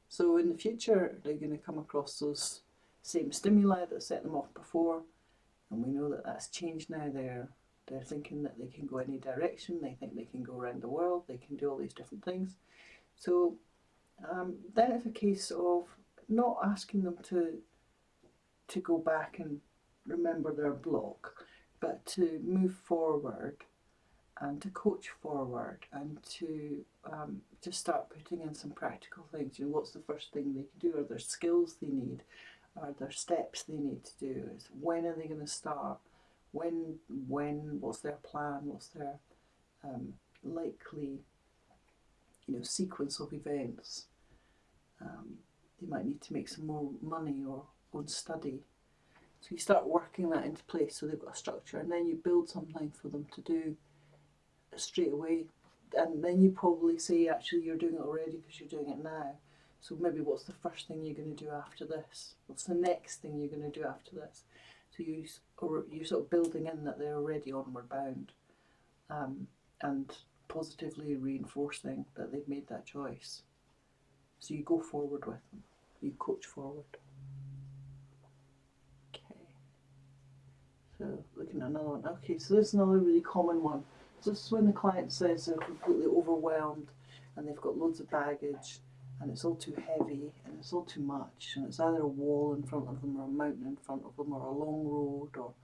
So in the future, they're going to come across those same stimuli that set them off before, and we know that that's changed now. They're thinking that they can go any direction, they think they can go around the world, they can do all these different things. So then it's a case of not asking them to to go back and remember their block, but to move forward and to coach forward and to just start putting in some practical things. You know, what's the first thing they can do? Are there skills they need? Are there steps they need to do? When are they going to start? When, what's their plan? What's their likely, sequence of events? They might need to make some more money or go and study. So you start working that into place so they've got a structure, and then you build something for them to do straight away. And then you probably say, actually, you're doing it already because you're doing it now. So maybe what's the first thing you're going to do after this? What's the next thing you're going to do after this? So you're sort of building in that they're already onward bound, and positively reinforcing that they've made that choice. So you go forward with them. You coach forward. Okay. So looking at another one. Okay, so this is another really common one. So this is when the client says they're completely overwhelmed and they've got loads of baggage and it's all too heavy and it's all too much, and it's either a wall in front of them or a mountain in front of them or a long road or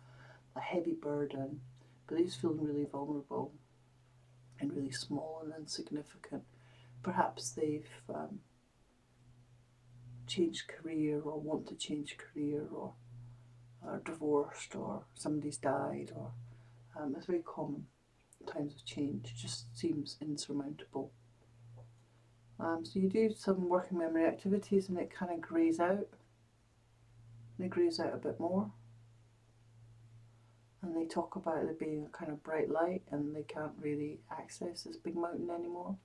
a heavy burden, but they're just feeling really vulnerable and really small and insignificant. Perhaps they've changed career or want to change career, or are divorced, or somebody's died, or it's very common. Times of change, it just seems insurmountable. So you do some working memory activities and it kind of greys out. And it greys out a bit more. And they talk about there being a kind of bright light and they can't really access this big mountain anymore.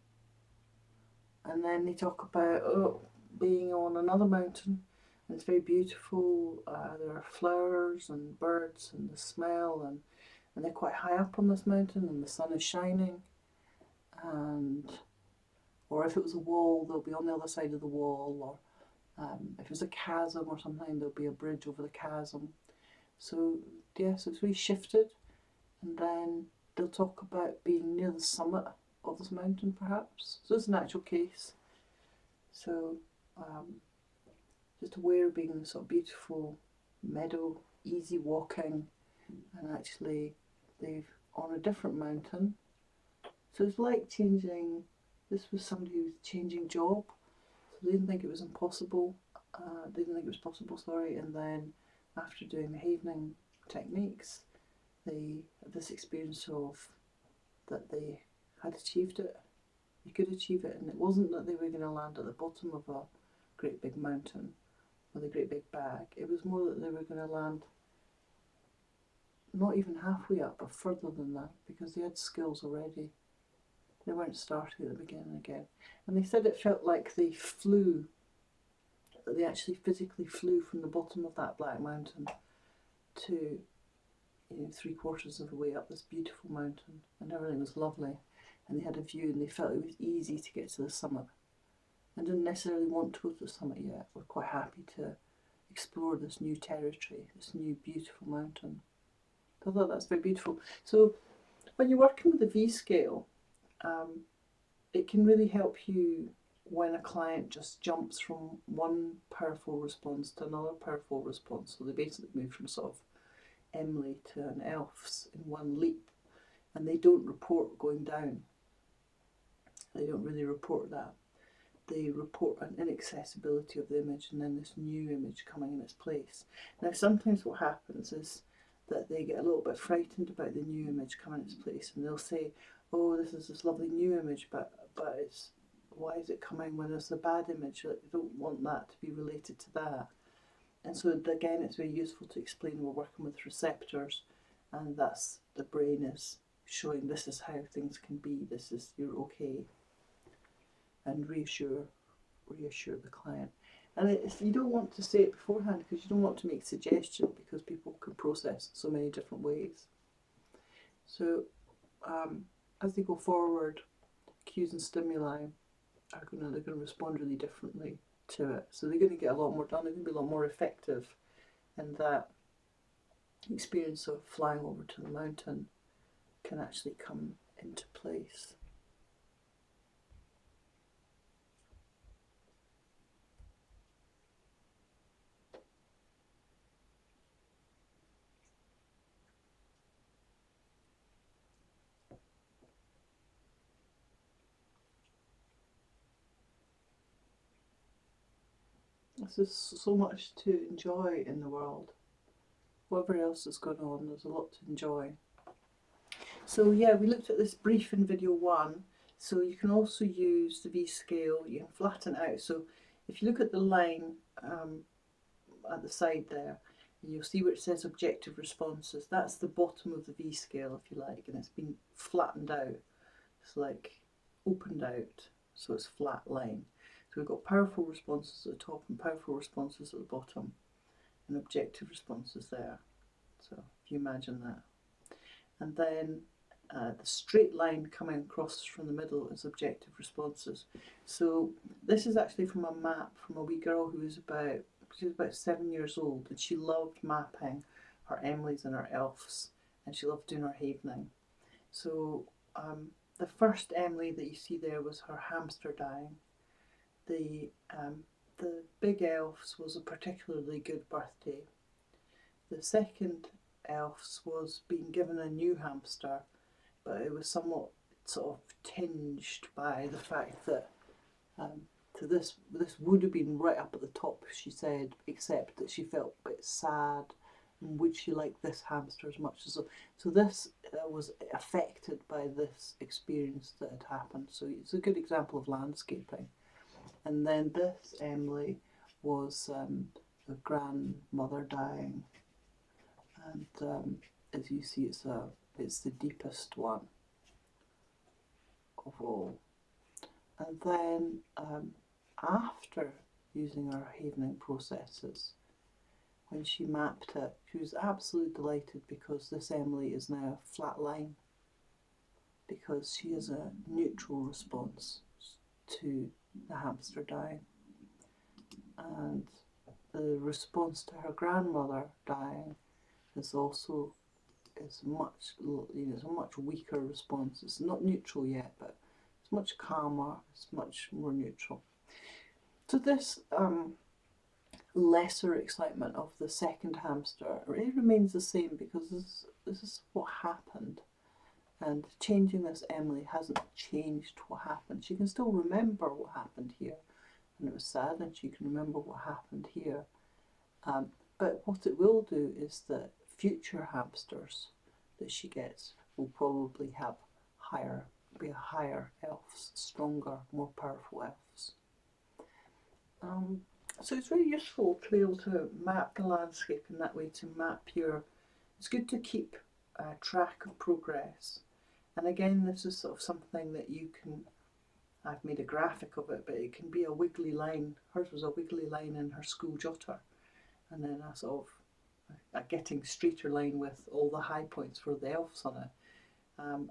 And then they talk about being on another mountain and it's very beautiful. There are flowers and birds and the smell, and they're quite high up on this mountain and the sun is shining. Or if it was a wall, they'll be on the other side of the wall, or if it was a chasm or something, there'll be a bridge over the chasm. So so it's really shifted. And then they'll talk about being near the summit of this mountain, perhaps. So it's an actual case. So just aware of being in this sort of beautiful meadow, easy walking, and actually they've on a different mountain. So it's like changing. This was somebody who was changing job, so they didn't think it was impossible. And then after doing the havening techniques, they had this experience of that they had achieved it. They could achieve it, and it wasn't that they were going to land at the bottom of a great big mountain with a great big bag. It was more that they were going to land not even halfway up, but further than that, because they had skills already. They weren't starting at the beginning again. And they said it felt like they flew, that they actually physically flew from the bottom of that black mountain to 3/4 of the way up this beautiful mountain, and everything was lovely. And they had a view and they felt it was easy to get to the summit. And didn't necessarily want to go to the summit yet. We're quite happy to explore this new territory, this new beautiful mountain. So I thought that's very beautiful. So when you're working with the V scale, it can really help you when a client just jumps from one powerful response to another powerful response. So they basically move from sort of Emily to an Elf's in one leap, and they don't report going down. They don't really report that. They report an inaccessibility of the image and then this new image coming in its place. Now sometimes what happens is that they get a little bit frightened about the new image coming in its place, and they'll say, oh, this is this lovely new image, but it's, why is it coming when there's a bad image? Like, they don't want that to be related to that. And so again, it's very useful to explain we're working with receptors, and that's the brain is showing this is how things can be, this is, you're okay, and reassure the client. And you don't want to say it beforehand because you don't want to make suggestions, because people can process so many different ways. So as they go forward, cues and stimuli they're going to respond really differently to it. So they're going to get a lot more done. They're going to be a lot more effective, and that experience of flying over to the mountain can actually come into place. This is so much to enjoy in the world. Whatever else is going on, there's a lot to enjoy. So yeah, we looked at this brief in video 1. So you can also use the V-scale, you can flatten it out. So if you look at the line at the side there, you'll see where it says objective responses. That's the bottom of the V-scale, if you like, and it's been flattened out. It's like opened out, so it's a flat line. So we've got powerful responses at the top and powerful responses at the bottom, and objective responses there. So if you imagine that. And then the straight line coming across from the middle is objective responses. So this is actually from a map from a wee girl who was about 7 years old, and she loved mapping her Emilys and her elves, and she loved doing her havening. So the first Emily that you see there was her hamster dying. The big elf's was a particularly good birthday. The second elf's was being given a new hamster, but it was somewhat sort of tinged by the fact that this would have been right up at the top, she said, except that she felt a bit sad, and would she like this hamster as much as so this was affected by this experience that had happened. So it's a good example of landscaping. And then this Emily was the grandmother dying, and as you see, it's the deepest one of all. And then after using our havening processes, when she mapped it, she was absolutely delighted because this Emily is now a flat line, because she has a neutral response to the hamster dying. And the response to her grandmother dying is also a much weaker response. It's not neutral yet, but it's much calmer, it's much more neutral. So this lesser excitement of the second hamster, it remains the same because this is what happened. And changing this Emily hasn't changed what happened. She can still remember what happened here, and it was sad, and she can remember what happened here. But what it will do is that future hamsters that she gets will probably be higher elves, stronger, more powerful elves. So it's really useful to be able to map the landscape in that way, to map it's good to keep track of progress. And again, this is sort of something that I've made a graphic of it, but it can be a wiggly line. Hers was a wiggly line in her school jotter, and then a sort of a getting straighter line with all the high points for the elves on it.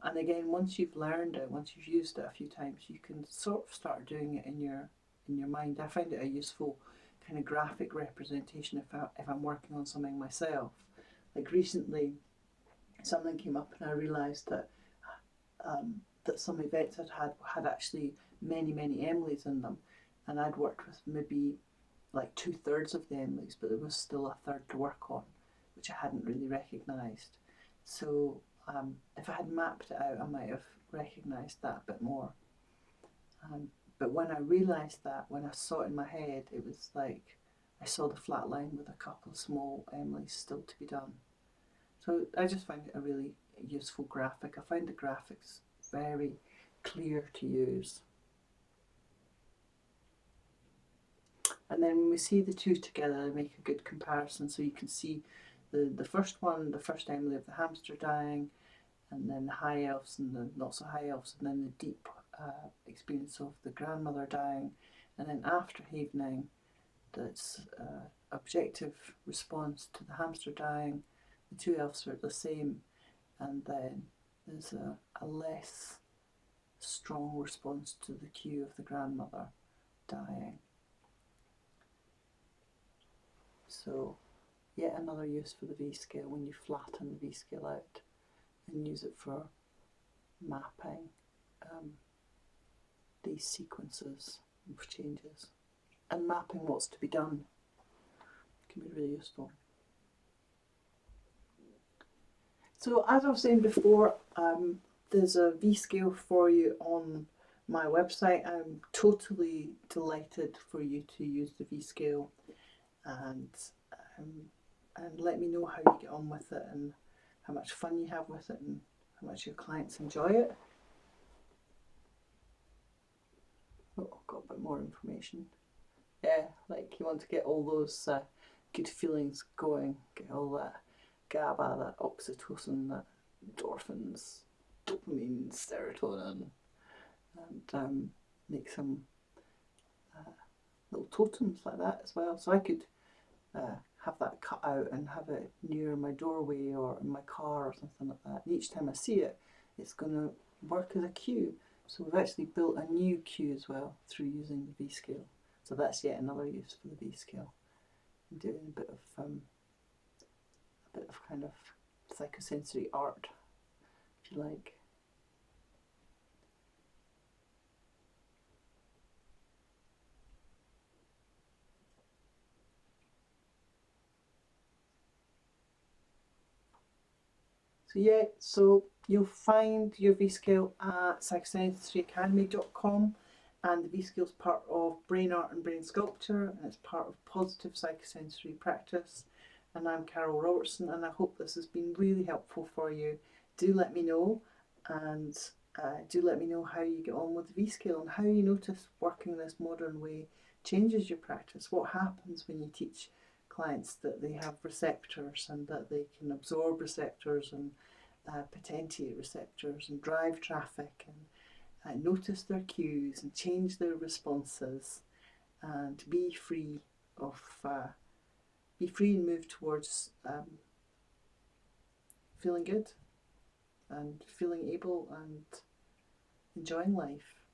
And again, once you've learned it, once you've used it a few times, you can sort of start doing it in your mind. I find it a useful kind of graphic representation if I'm working on something myself. Like recently, something came up and I realised that some events had actually many Emilys in them, and I'd worked with maybe like 2/3 of the Emilys, but there was still a third to work on, which I hadn't really recognised. So if I had mapped it out, I might have recognised that a bit more. But when I realised that, when I saw it in my head, it was like I saw the flat line with a couple of small Emilys still to be done. So I just find it a really useful graphic. I find the graphics very clear to use. And then when we see the two together, they make a good comparison. So you can see the first Emily of the hamster dying, and then the high elves and the not so high elves, and then the deep experience of the grandmother dying. And then after havening, that's objective response to the hamster dying. The two elves are the same, and then there's a less strong response to the cue of the grandmother dying. So yet another use for the V-scale, when you flatten the V-scale out and use it for mapping these sequences of changes. And mapping what's to be done can be really useful. So as I was saying before, there's a V-scale for you on my website. I'm totally delighted for you to use the V-Scale, and um, and let me know how you get on with it and how much fun you have with it and how much your clients enjoy it. Oh, I've got a bit more information. Yeah, like you want to get all those good feelings going, get all that GABA, that oxytocin, that endorphins, dopamine, serotonin, and make some little totems like that as well. So I could have that cut out and have it near my doorway or in my car or something like that. And each time I see it, it's going to work as a cue. So we've actually built a new cue as well through using the V-Scale. So that's yet another use for the V-Scale. I'm doing a bit of kind of psychosensory art, if you like. So yeah, so you'll find your V-Scale at psychosensoryacademy.com, and the V-Scale is part of Brain Art and Brain Sculpture, and it's part of Positive Psychosensory Practice. And I'm Carol Robertson, and I hope this has been really helpful for you. Do let me know, and do let me know how you get on with the V-Scale and how you notice working this modern way changes your practice. What happens when you teach clients that they have receptors and that they can absorb receptors and potentiate receptors and drive traffic and notice their cues and change their responses and be free and move towards feeling good and feeling able and enjoying life.